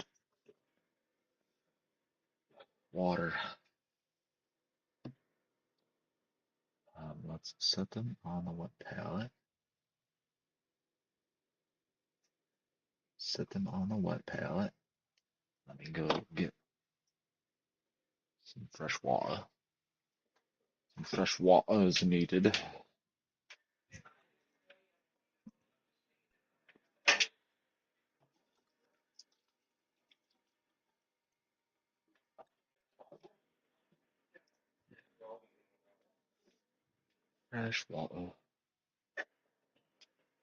S1: Water. Let's set them on the wet palette. Set them on the wet palette. Let me go get some fresh water. Some fresh water is needed. Fresh water.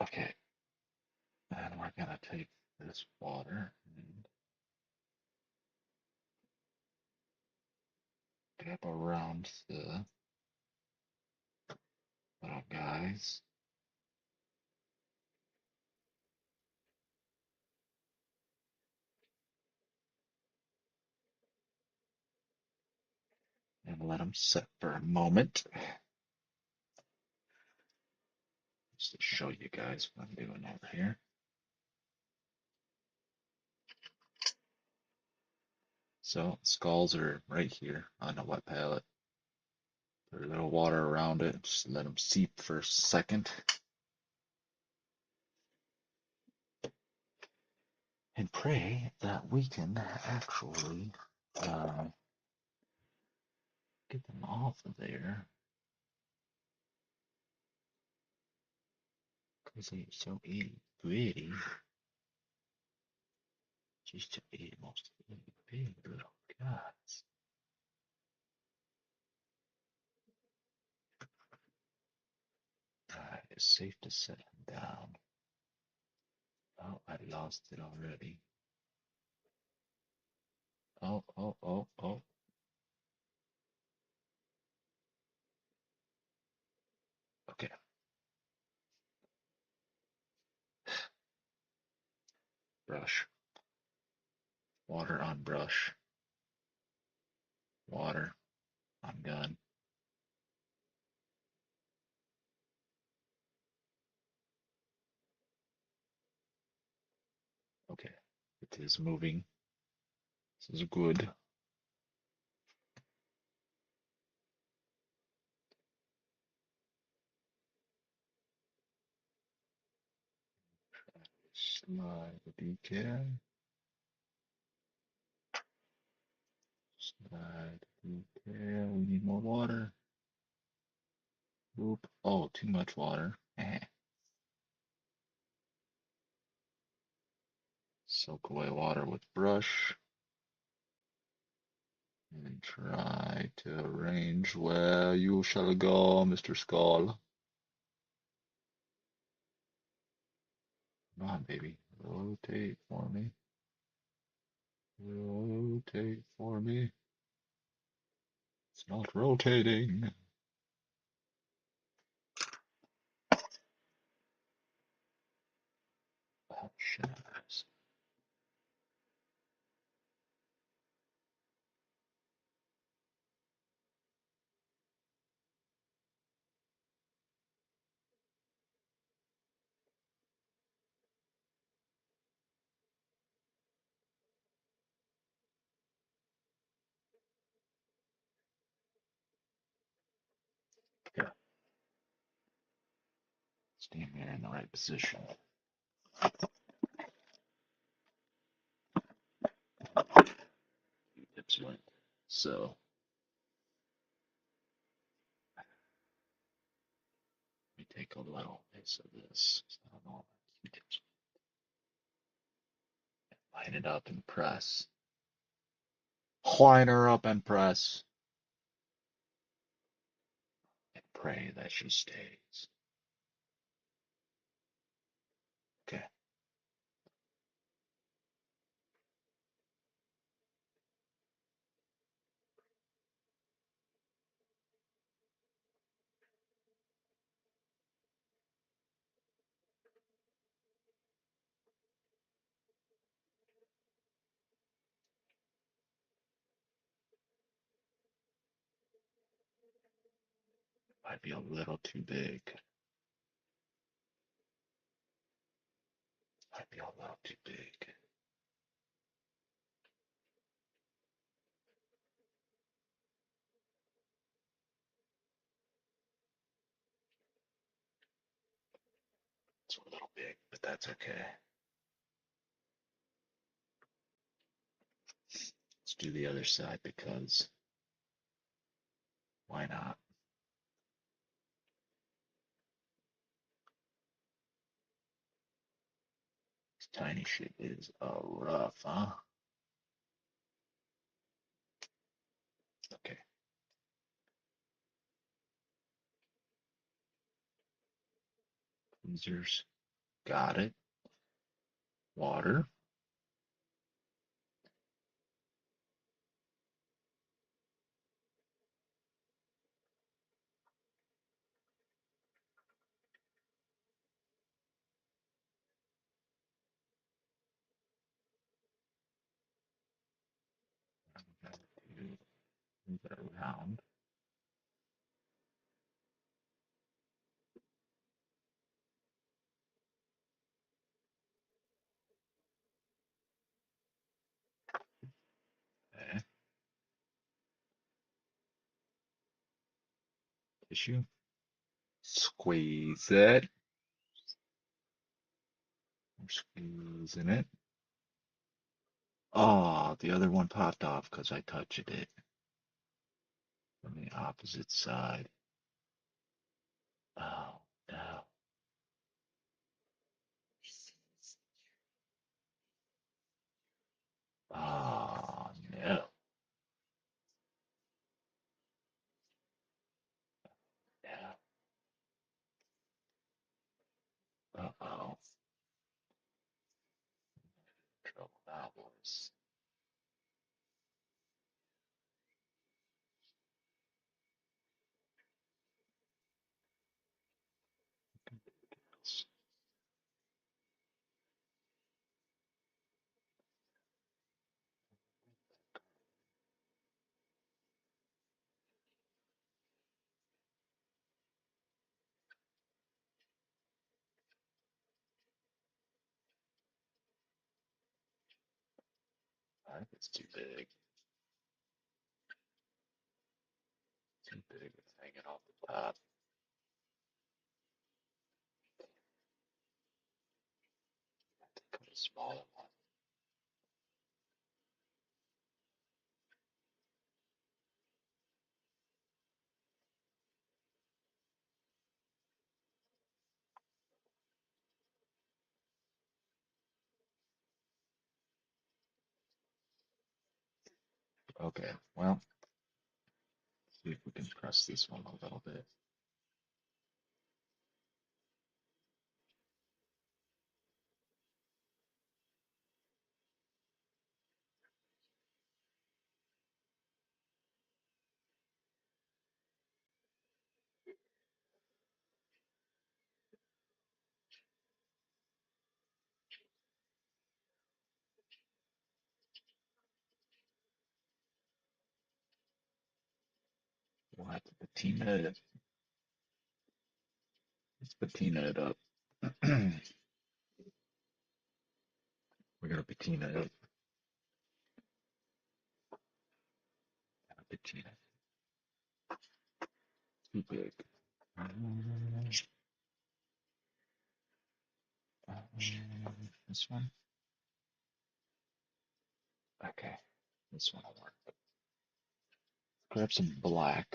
S1: Okay. And we're gonna take this water and dip around the little guys. And let them sit for a moment. Just to show you guys what I'm doing over here. So skulls are right here on the wet palette. Put a little water around it, just let them seep for a second. And pray that we can actually get them off of there. Because they're so itty bitty. Just to eat most itty bitty little guys. Alright, it's safe to set him down. Oh, I lost it already. Oh. Okay. Brush. Water on brush. Water on gun. Okay. It is moving. This is good. Slide the decal. Slide the decal. We need more water. Oop. Oh, too much water. Soak away water with brush. And try to arrange where you shall go, Mr. Skull. Come on, baby. Rotate for me. Rotate for me. It's not rotating. Oh, shit. Yeah, stand there in the right position. Tips went. So, let me take a little piece of this. I don't know. Q-tips. Line it up and press. Line her up and press. And pray that she stays. Okay. Might be a little too big. Might be a little too big. It's a little big, but that's okay. Let's do the other side because why not? This tiny shit is rough, huh? Okay. Tweezers. Got it. Water. Move it around. Okay. Tissue. Squeeze it. We're squeezing it. Oh, the other one popped off because I touched it from the opposite side. Oh, no. Oh, no. No. Uh-oh. Trouble now, boys. I think it's too big. Too big. It's hanging off the top. Smaller one. Okay, well, see if we can press this one a little bit. We'll have to patina it. Let's patina it up. We're gonna patina it. Patina. Too big. This one. Okay. This one will work. Grab some black.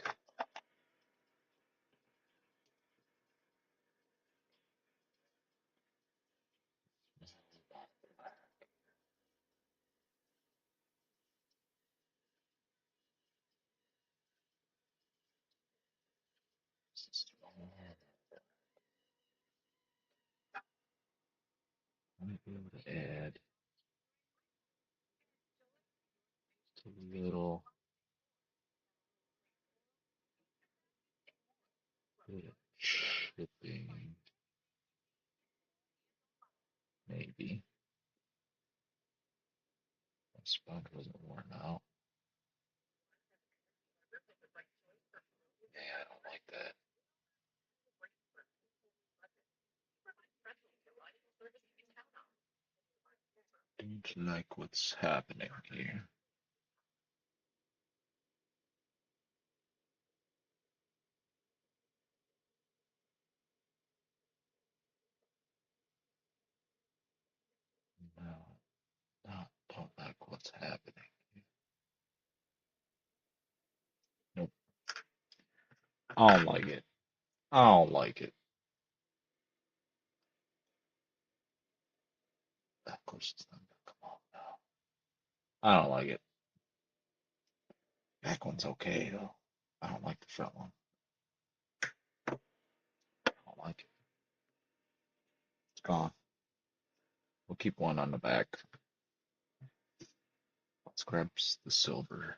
S1: I might be able to add just a little bit of chipping, maybe. My sponge wasn't worn out. Yeah, I don't like that. Don't like what's happening here. No, don't like what's happening. Nope, I don't like it. I don't like it. Of course, it's not gonna come off now. I don't like it. Back one's okay though. I don't like the front one. I don't like it. It's gone. We'll keep one on the back. Let's grab the silver.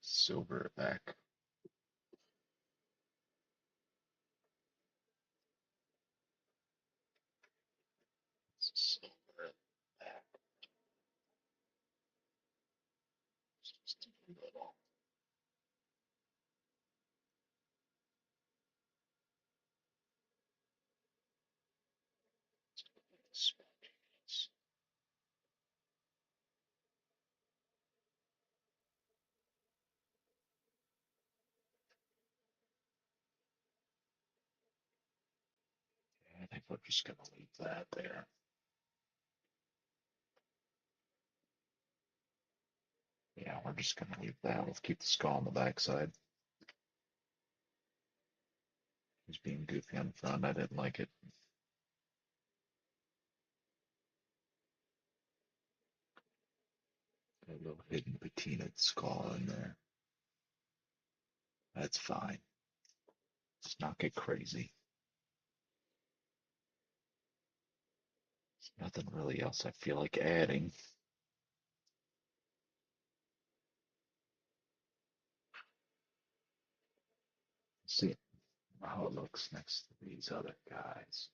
S1: Silver back. Silver back. Just a little. Sponginess. I think we're just gonna leave that there. Yeah, we're just gonna leave that. Let's keep the skull on the back side. He's being goofy on the front. I didn't like it. Got a little hidden patina skull in there. That's fine. Let's not get crazy. There's nothing really else I feel like adding. Let's see how it looks next to these other guys.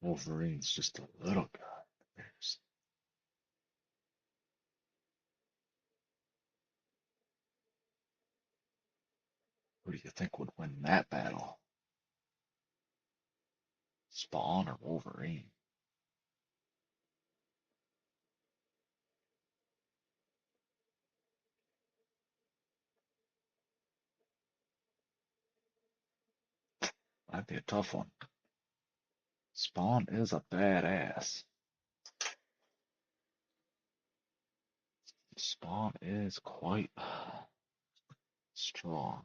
S1: Wolverine's just a little guy. Who do you think would win that battle? Spawn or Wolverine? That'd be a tough one. Spawn is a badass. Spawn is quite strong.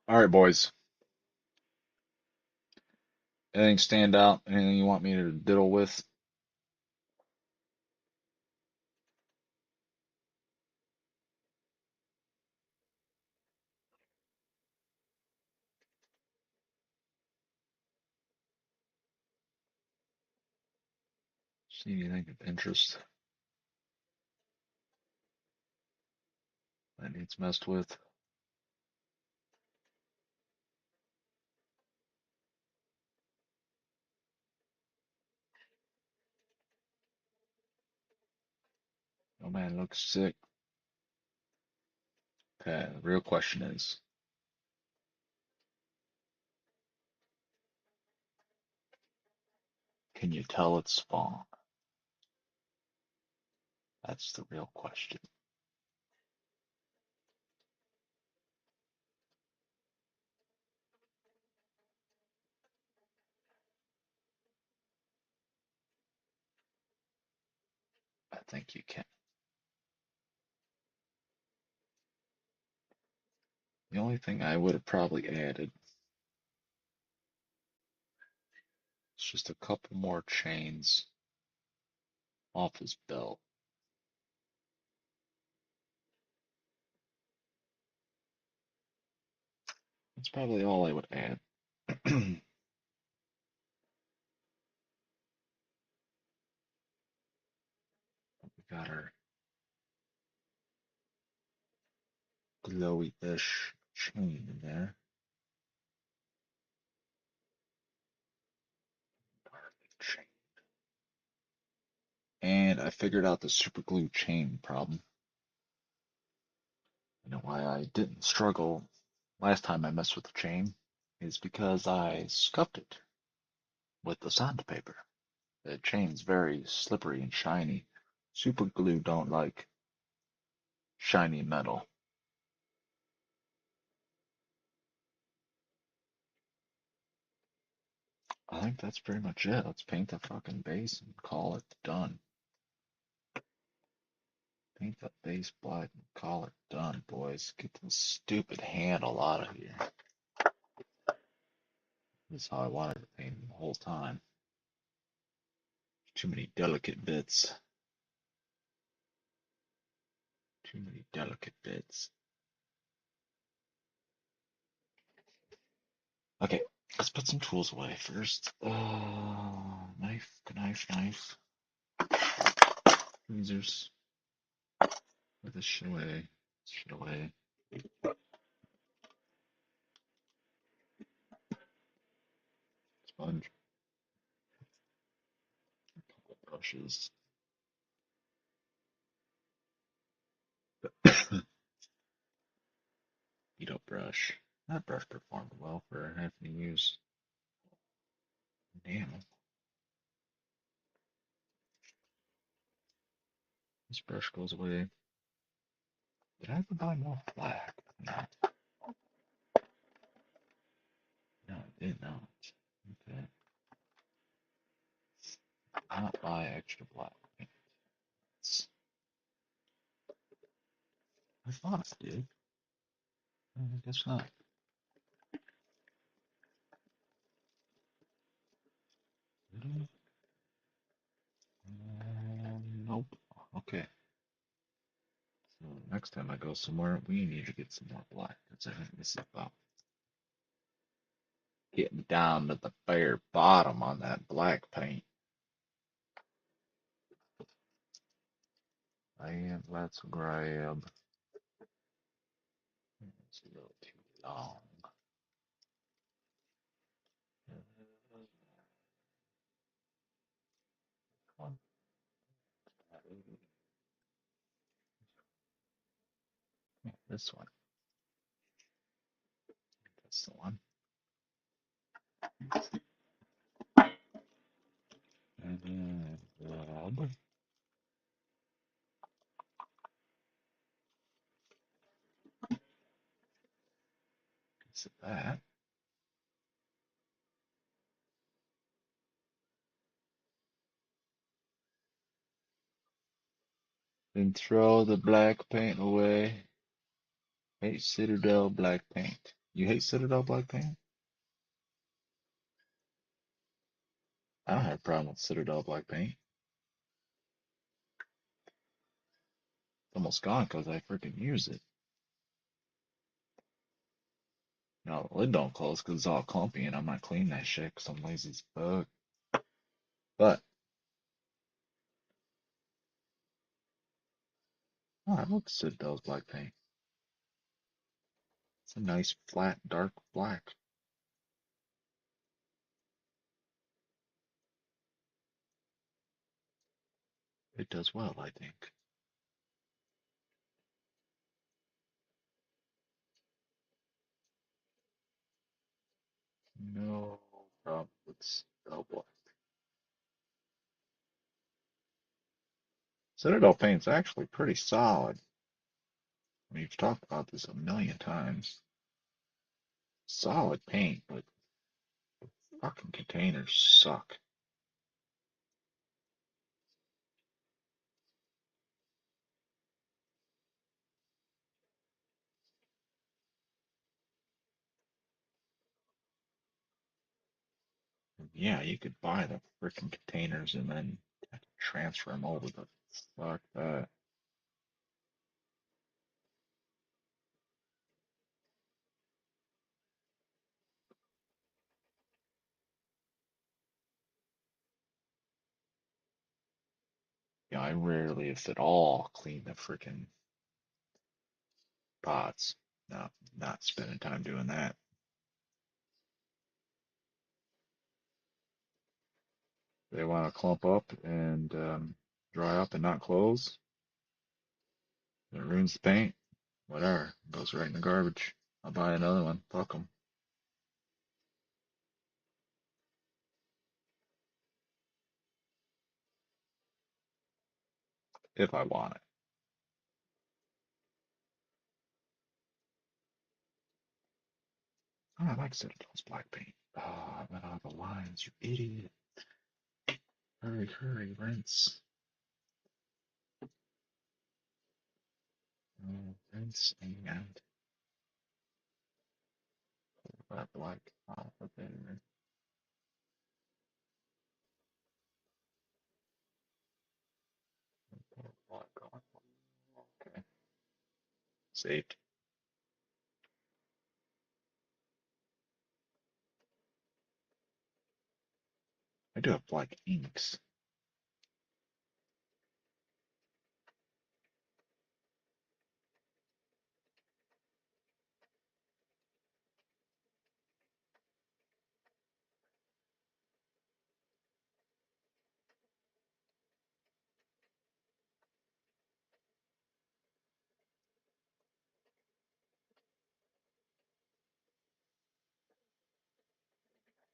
S1: All right, boys. Anything stand out? Anything you want me to diddle with? See anything of interest that needs messed with? Oh man, looks sick. Okay, the real question is, can you tell it's Spawn? That's the real question. I think you can. The only thing I would have probably added is just a couple more chains off his belt. That's probably all I would add. We got our glowy-ish chain in there. Chain. And I figured out the super glue chain problem. You know why I didn't struggle last time I messed with the chain is because I scuffed it with the sandpaper. The chain's very slippery and shiny. Super glue don't like shiny metal. I think that's pretty much it. Let's paint the fucking base and call it done. Paint the base black and call it done, boys. Get this stupid handle out of here. This is how I wanted to paint it the whole time. Too many delicate bits. Too many delicate bits. Okay, let's put some tools away first. Knife, knife. Tweezers. Put this shit away. Shit away. Sponge. Couple brushes. Beat up brush. That brush performed well for having to use. Damn. This brush goes away. Did I ever buy more black? No. No, I did not. Okay. Not buy extra black paints. I thought I did. I guess not. Nope. Okay. So next time I go somewhere, we need to get some more black. Because I think this is about getting down to the bare bottom on that black paint. And let's grab. It's a little too long. One. Yeah, this one. That's the one. And then grab Is it that? Then throw the black paint away. Hate Citadel black paint. You hate Citadel black paint? I don't have a problem with Citadel black paint. It's almost gone because I freaking use it. No, the lid don't close because it's all clumpy and I'm not cleaning that shit because I'm lazy as fuck. But, oh, I love Citadel's black paint. It's a nice, flat, dark black. It does well, I think. No problem with Citadel black. Citadel paint's actually pretty solid. We've talked about this a million times. Solid paint, but fucking containers suck. Yeah, you could buy the freaking containers and then transfer them over, but fuck that. Yeah, I rarely, if at all, clean the freaking pots. No, not spending time doing that. They want to clump up and dry up and not close. It ruins the paint. Whatever. Goes right in the garbage. I'll buy another one. Fuck them. If I want it. Oh, I like Citadel's black paint. Oh, I went out of the lines, you idiot. Hurry, hurry, rinse. Rinse and that black off of there. Black on. Okay. Saved. I do have black inks.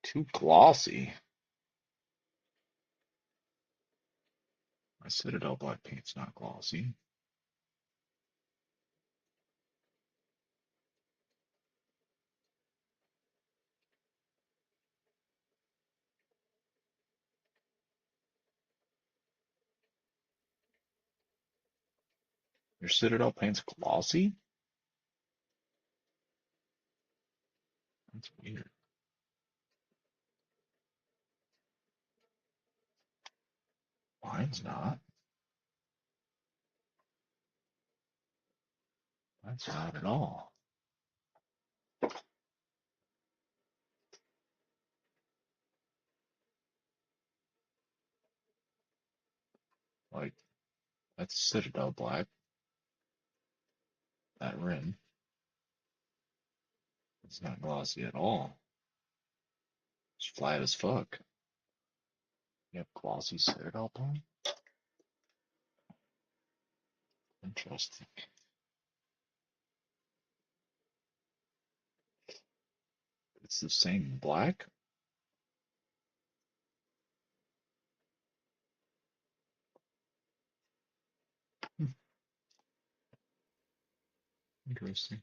S1: Too glossy. My Citadel black paint's not glossy. Your Citadel paint's glossy? That's weird. Mine's not. Mine's not at all. Like, that's Citadel black. That rim. It's not glossy at all. It's flat as fuck. You have glossy Citadel paint? Interesting. It's the same black? Hmm, interesting.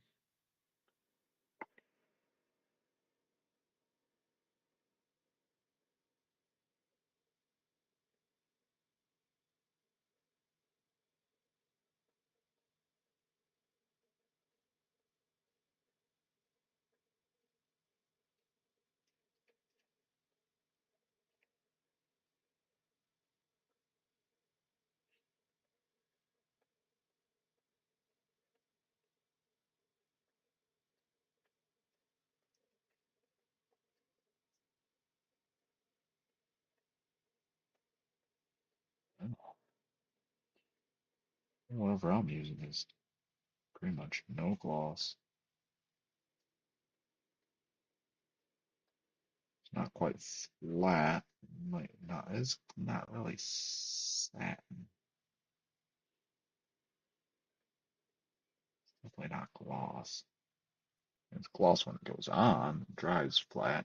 S1: Whatever I'm using is pretty much no gloss. It's not quite flat. Might not. It's not really satin. Definitely not gloss. It's gloss when it goes on. Dries flat.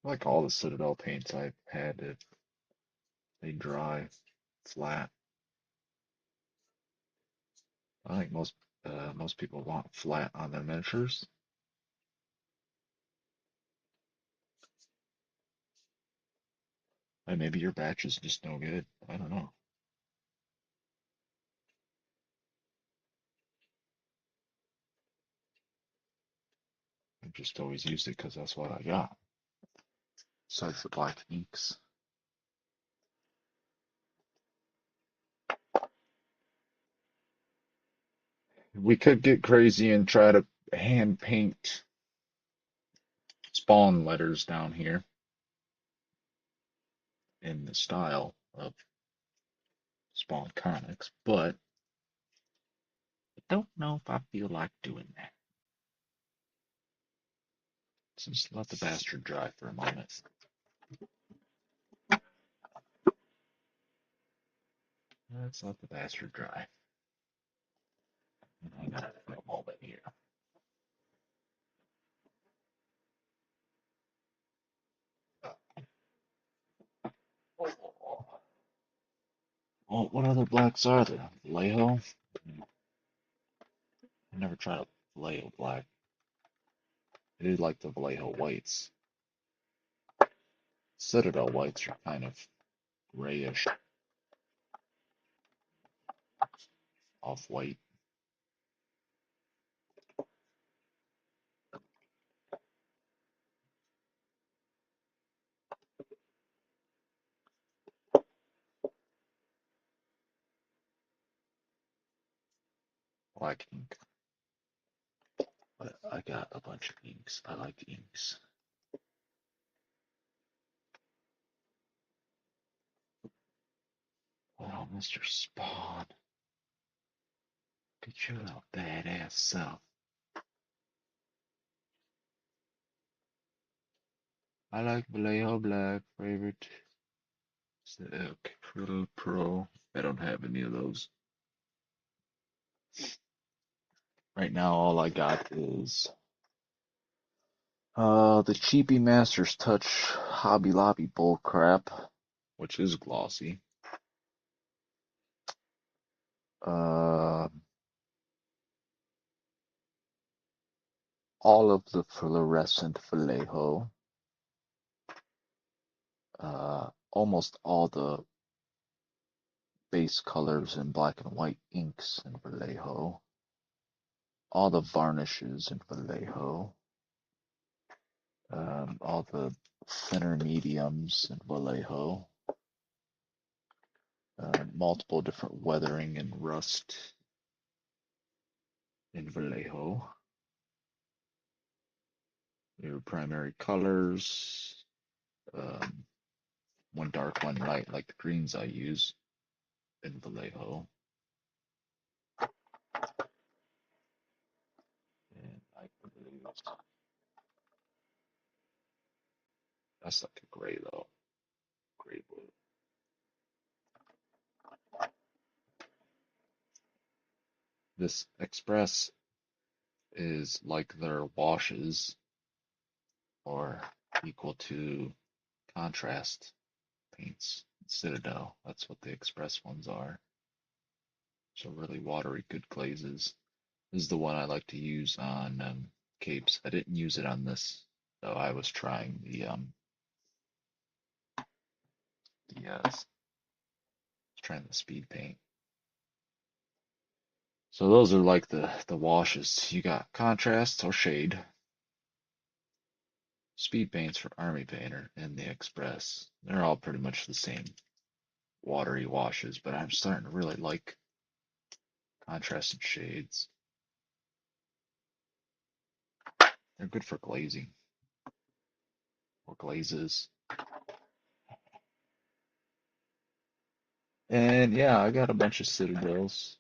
S1: Like all the Citadel paints I've had, they dry flat. I think most people want flat on their miniatures. And maybe your batch is just no good. I don't know. I've just always used it because that's what I got. Besides the black inks. We could get crazy and try to hand paint Spawn letters down here in the style of Spawn comics, but I don't know if I feel like doing that. Just let the bastard dry for a moment. Let's let the bastard dry. Hang on for a moment here. Oh, what other blacks are there? Vallejo? I never tried a Vallejo black. I do like the Vallejo whites. Citadel whites are kind of grayish, off-white. Black ink. But I got a bunch of inks. I like inks. Well, Mr. Spawn, get your little badass self. I like Vallejo Black, favorite. Silk, Pro. I don't have any of those. Right now, all I got is the Cheapy Master's Touch Hobby Lobby bull crap, which is glossy. Uh, all of the fluorescent Vallejo. Almost all the base colors in black and white inks in Vallejo. All the varnishes in Vallejo. All the thinner mediums in Vallejo. Multiple different weathering and rust in Vallejo. Your primary colors, um, one dark, one light, like the greens I use in Vallejo. And I believe that's like a gray though, gray blue. This Express is like their washes or equal to contrast paints. Citadel, that's what the Express ones are. So really watery, good glazes. This is the one I like to use on capes. I didn't use it on this, though. I was trying the speed paint. So those are like the washes. You got contrast or shade, speed paints for Army Painter, and the Express. They're all pretty much the same watery washes, but I'm starting to really like contrasted shades. They're good for glazing or glazes. And yeah, I got a bunch of citadels.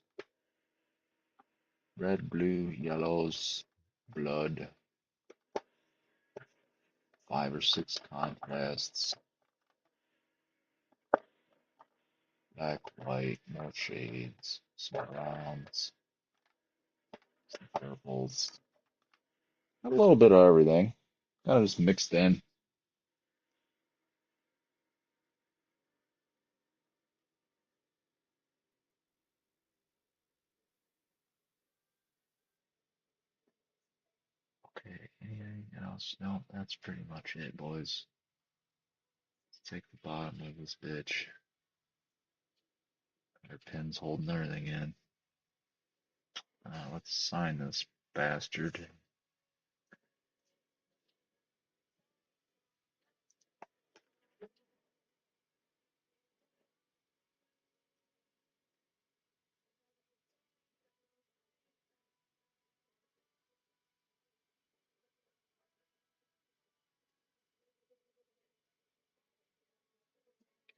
S1: Red, blue, yellows, blood, 5 or 6 contrasts, black, white, more shades, some browns, some purples. A little bit of everything. Kind of just mixed in. Okay, anything else? No, that's pretty much it, boys. Let's take the bottom of this bitch. Our pin's holding everything in. Let's sign this bastard.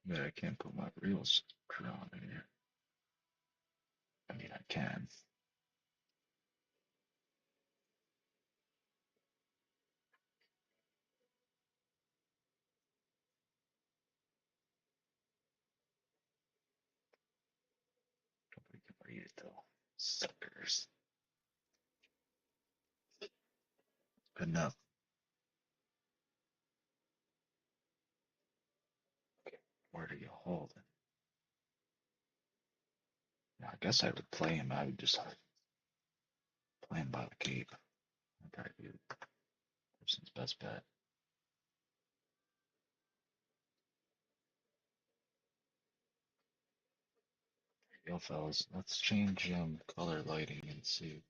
S1: Yeah, I can't put my real crown in here. I mean, I can. Nobody can read it though. Suckers. Good enough. Where do you hold it? Yeah, I guess I would play him. I would just play him by the cape. That'd probably be the person's best bet. Yo, fellas, let's change color lighting and see.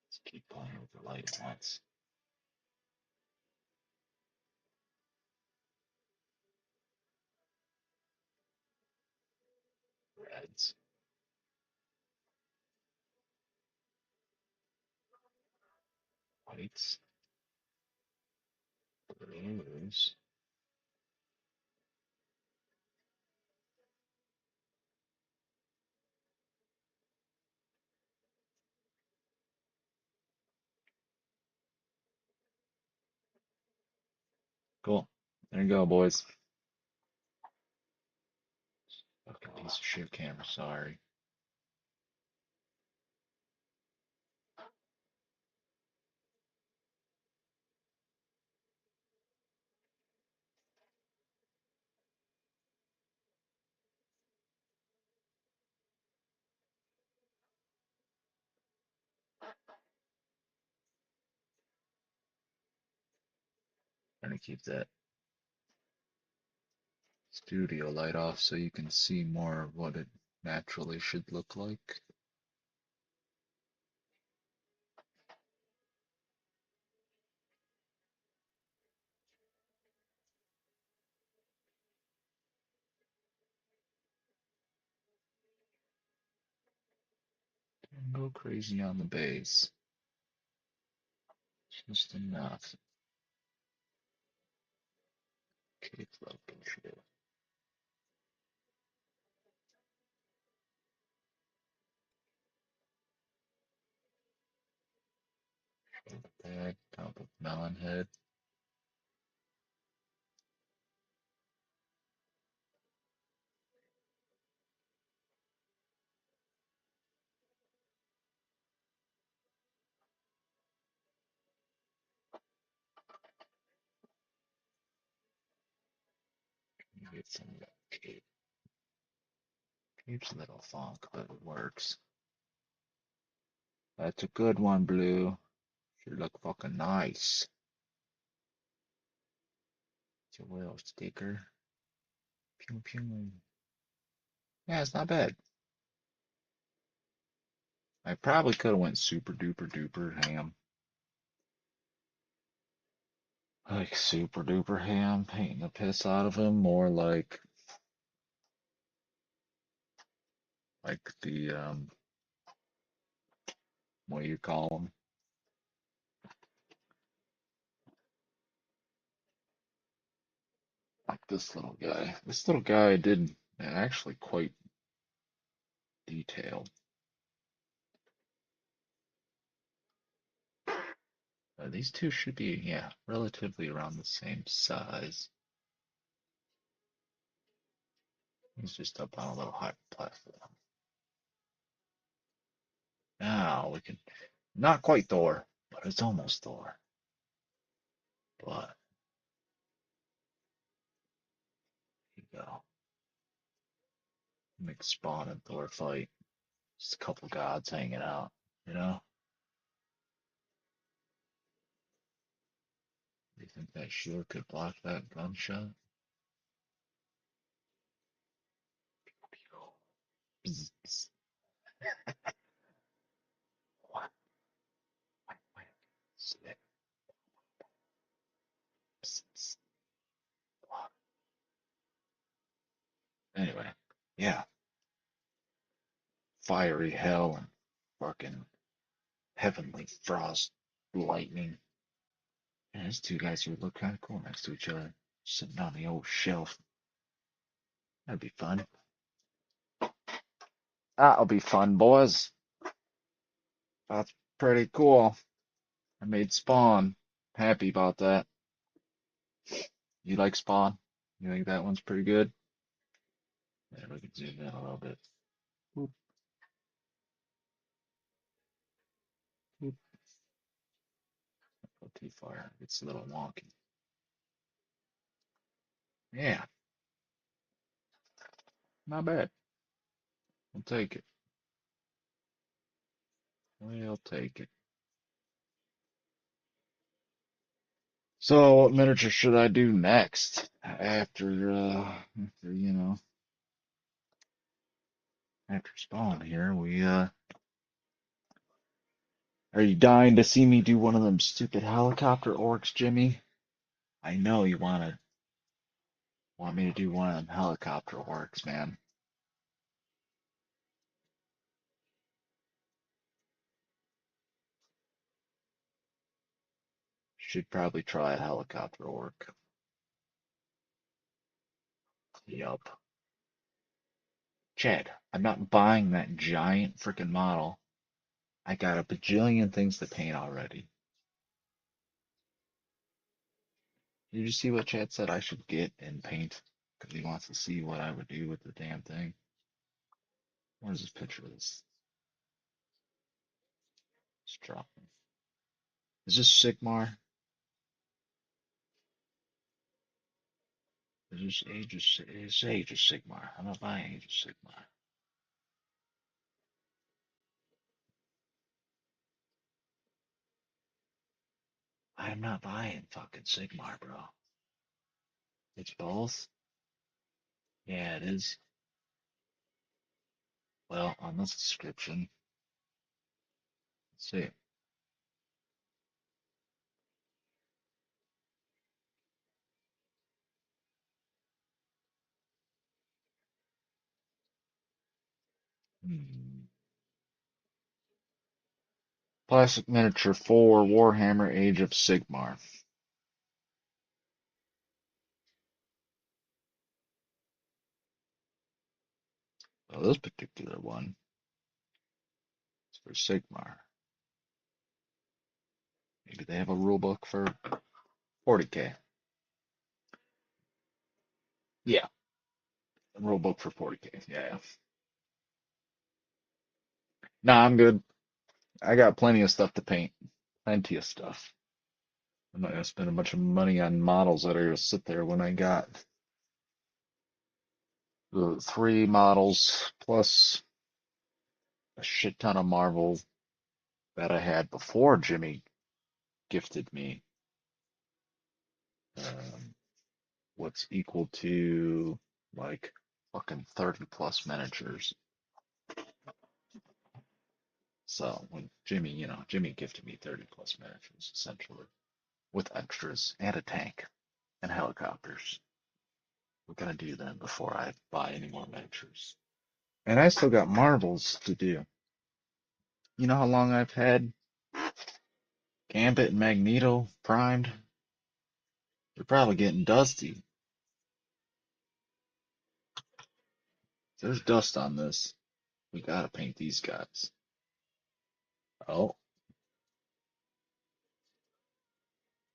S1: Let's keep playing with the light once. Reds, whites, blues. Cool. There you go, boys. Fucking piece of shit camera, sorry. Trying to keep that studio light off so you can see more of what it naturally should look like. Don't go crazy on the base. Just enough. Cape level shit. Bag, top of melon head. Get some of that cape. Cape's a little funk, but it works. That's a good one, Blue. Should look fucking nice. It's your little sticker. Pew pew. Yeah, it's not bad. I probably could have went super duper duper ham. Like super duper ham, painting the piss out of him. More like like the what do you call them? Like this little guy. This little guy did actually quite detailed. These two should be, yeah, relatively around the same size. He's just up on a little high platform. Now we can, not quite Thor, but it's almost Thor. But here you go. Make Spawn and Thor fight. Just a couple gods hanging out, you know? Do you think that shield could block that gunshot? Bzz, bzz. Anyway, yeah, fiery hell and fucking heavenly frost lightning. And these two guys would look kind of cool next to each other, sitting on the old shelf. That'd be fun. That'll be fun, boys. That's pretty cool. I made Spawn. Happy about that. You like Spawn? You think that one's pretty good? Yeah, we can zoom in a little bit. Boop, boop. Go too far. It's a little wonky. Yeah, not bad. We'll take it. We'll take it. So, what miniature should I do next? After Spawn here, are you dying to see me do one of them stupid helicopter orcs, Jimmy? I know you want me to do one of them helicopter orcs, man. Should probably try a helicopter orc. Yup. Chad, I'm not buying that giant freaking model. I got a bajillion things to paint already. Did you see what Chad said I should get and paint? Because he wants to see what I would do with the damn thing. Where's this picture of this? Let's drop him. Is this Sigmar? Is this Age of Sigmar? I'm not buying Age of Sigmar. I'm not buying fucking Sigmar, bro. It's both? Yeah, it is. Well, on this description, let's see. Hmm. Plastic miniature 4 Warhammer Age of Sigmar. Well, this particular one is for Sigmar. Maybe they have a rule book for 40k. Yeah, a rule book for 40k. Yeah. Nah, I'm good. I got plenty of stuff to paint. Plenty of stuff. I'm not gonna spend a bunch of money on models that are gonna sit there when I got the 3 models plus a shit ton of Marvel that I had before Jimmy gifted me. Um, what's equal to like fucking 30 plus miniatures. So when Jimmy gifted me 30 plus miniatures essentially with extras and a tank and helicopters. We're gonna do them before I buy any more miniatures. And I still got marbles to do. You know how long I've had Gambit and Magneto primed? They're probably getting dusty. There's dust on this. We gotta paint these guys. Oh,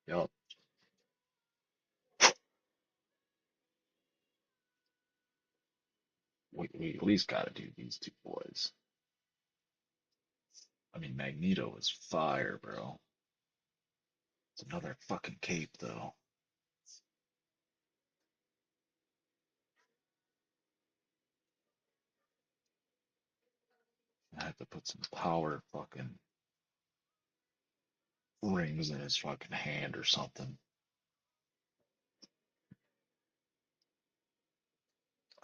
S1: yep. We at least gotta do these two boys. I mean, Magneto is fire, bro. It's another fucking cape, though. I have to put some power fucking rings in his fucking hand or something.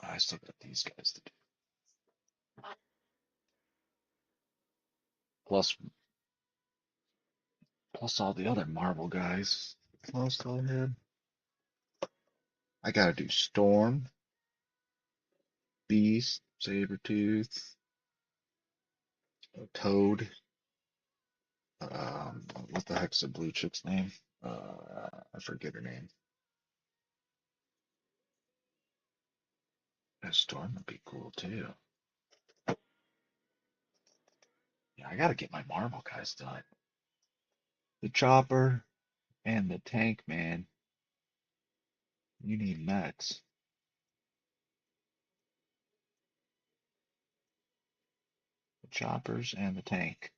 S1: I still got these guys to do. Plus, plus all the other Marvel guys. What else do I have? I gotta do Storm, Beast, Sabretooth, Toad. What the heck's the blue chick's name? I forget her name. Storm would be cool too. Yeah, I gotta get my Marvel guys done. The Chopper and the Tank, man. You need mechs. The Choppers and the Tank.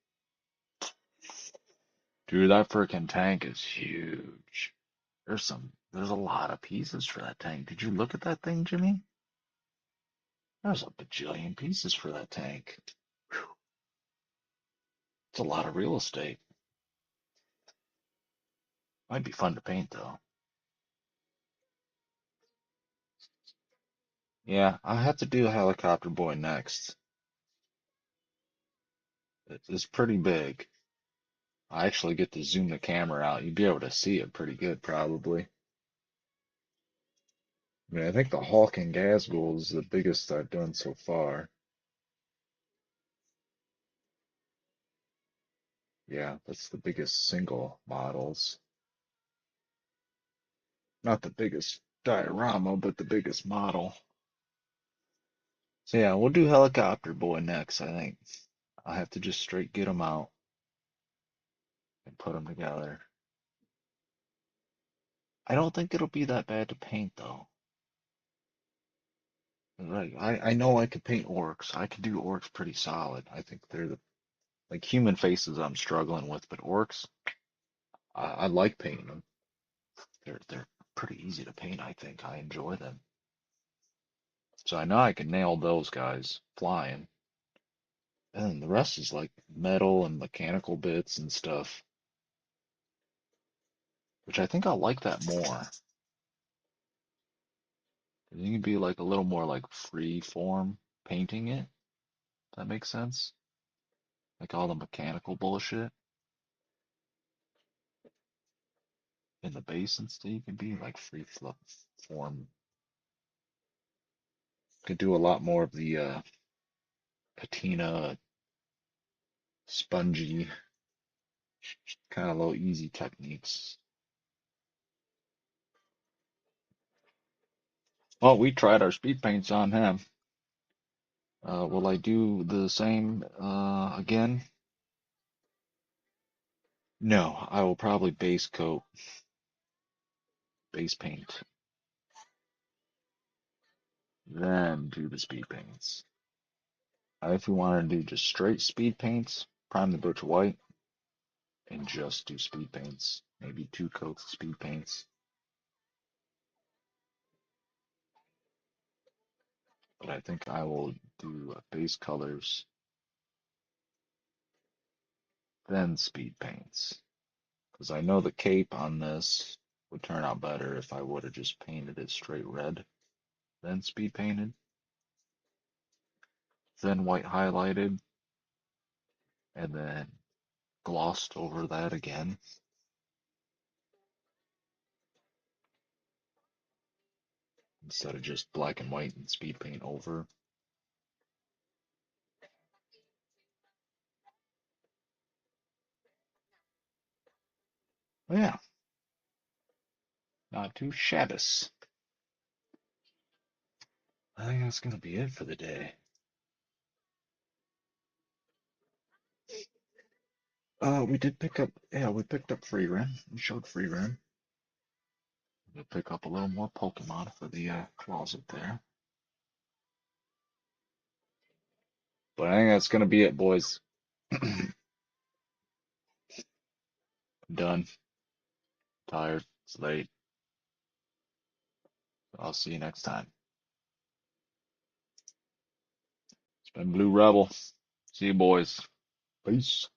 S1: Dude, that freaking tank is huge. There's a lot of pieces for that tank. Did you look at that thing, Jimmy? There's a bajillion pieces for that tank. Whew. It's a lot of real estate. Might be fun to paint though. Yeah, I have to do a helicopter boy next. It's pretty big. I actually get to zoom the camera out. You'd be able to see it pretty good, probably. I mean, I think the Hulk and Gazgul is the biggest I've done so far. Yeah, that's the biggest single models. Not the biggest diorama, but the biggest model. So yeah, we'll do Helicopter Boy next, I think. I'll have to just straight get them out and put them together. I don't think it'll be that bad to paint though. Right, I know I could paint orcs. I could do orcs pretty solid. I think they're the like human faces I'm struggling with, but orcs, I like painting them. They're pretty easy to paint, I think. I enjoy them. So I know I can nail those guys flying. And the rest is like metal and mechanical bits and stuff, which I think I'll like that more. You can be like a little more like free form painting it. That makes sense. Like all the mechanical bullshit in the base and stuff. You can be like free form. Could do a lot more of the patina, spongy, kind of low easy techniques. Well, we tried our speed paints on him. Will I do the same again? No, I will probably base coat, base paint, then do the speed paints. If we want to do just straight speed paints, prime the butcher white and just do speed paints. Maybe two coats of speed paints. But I think I will do base colors, then speed paints. Because I know the cape on this would turn out better if I would have just painted it straight red, then speed painted, then white highlighted, and then glossed over that again, instead of just black and white and speed paint over. But yeah, not too shabbos. I think that's gonna be it for the day. We did pick up, yeah, we picked up free run. We showed free run. We'll pick up a little more Pokemon for the closet there. But I think that's gonna be it, boys. Done. Tired. It's late. I'll see you next time. It's been Blue Rebel. See you, boys. Peace.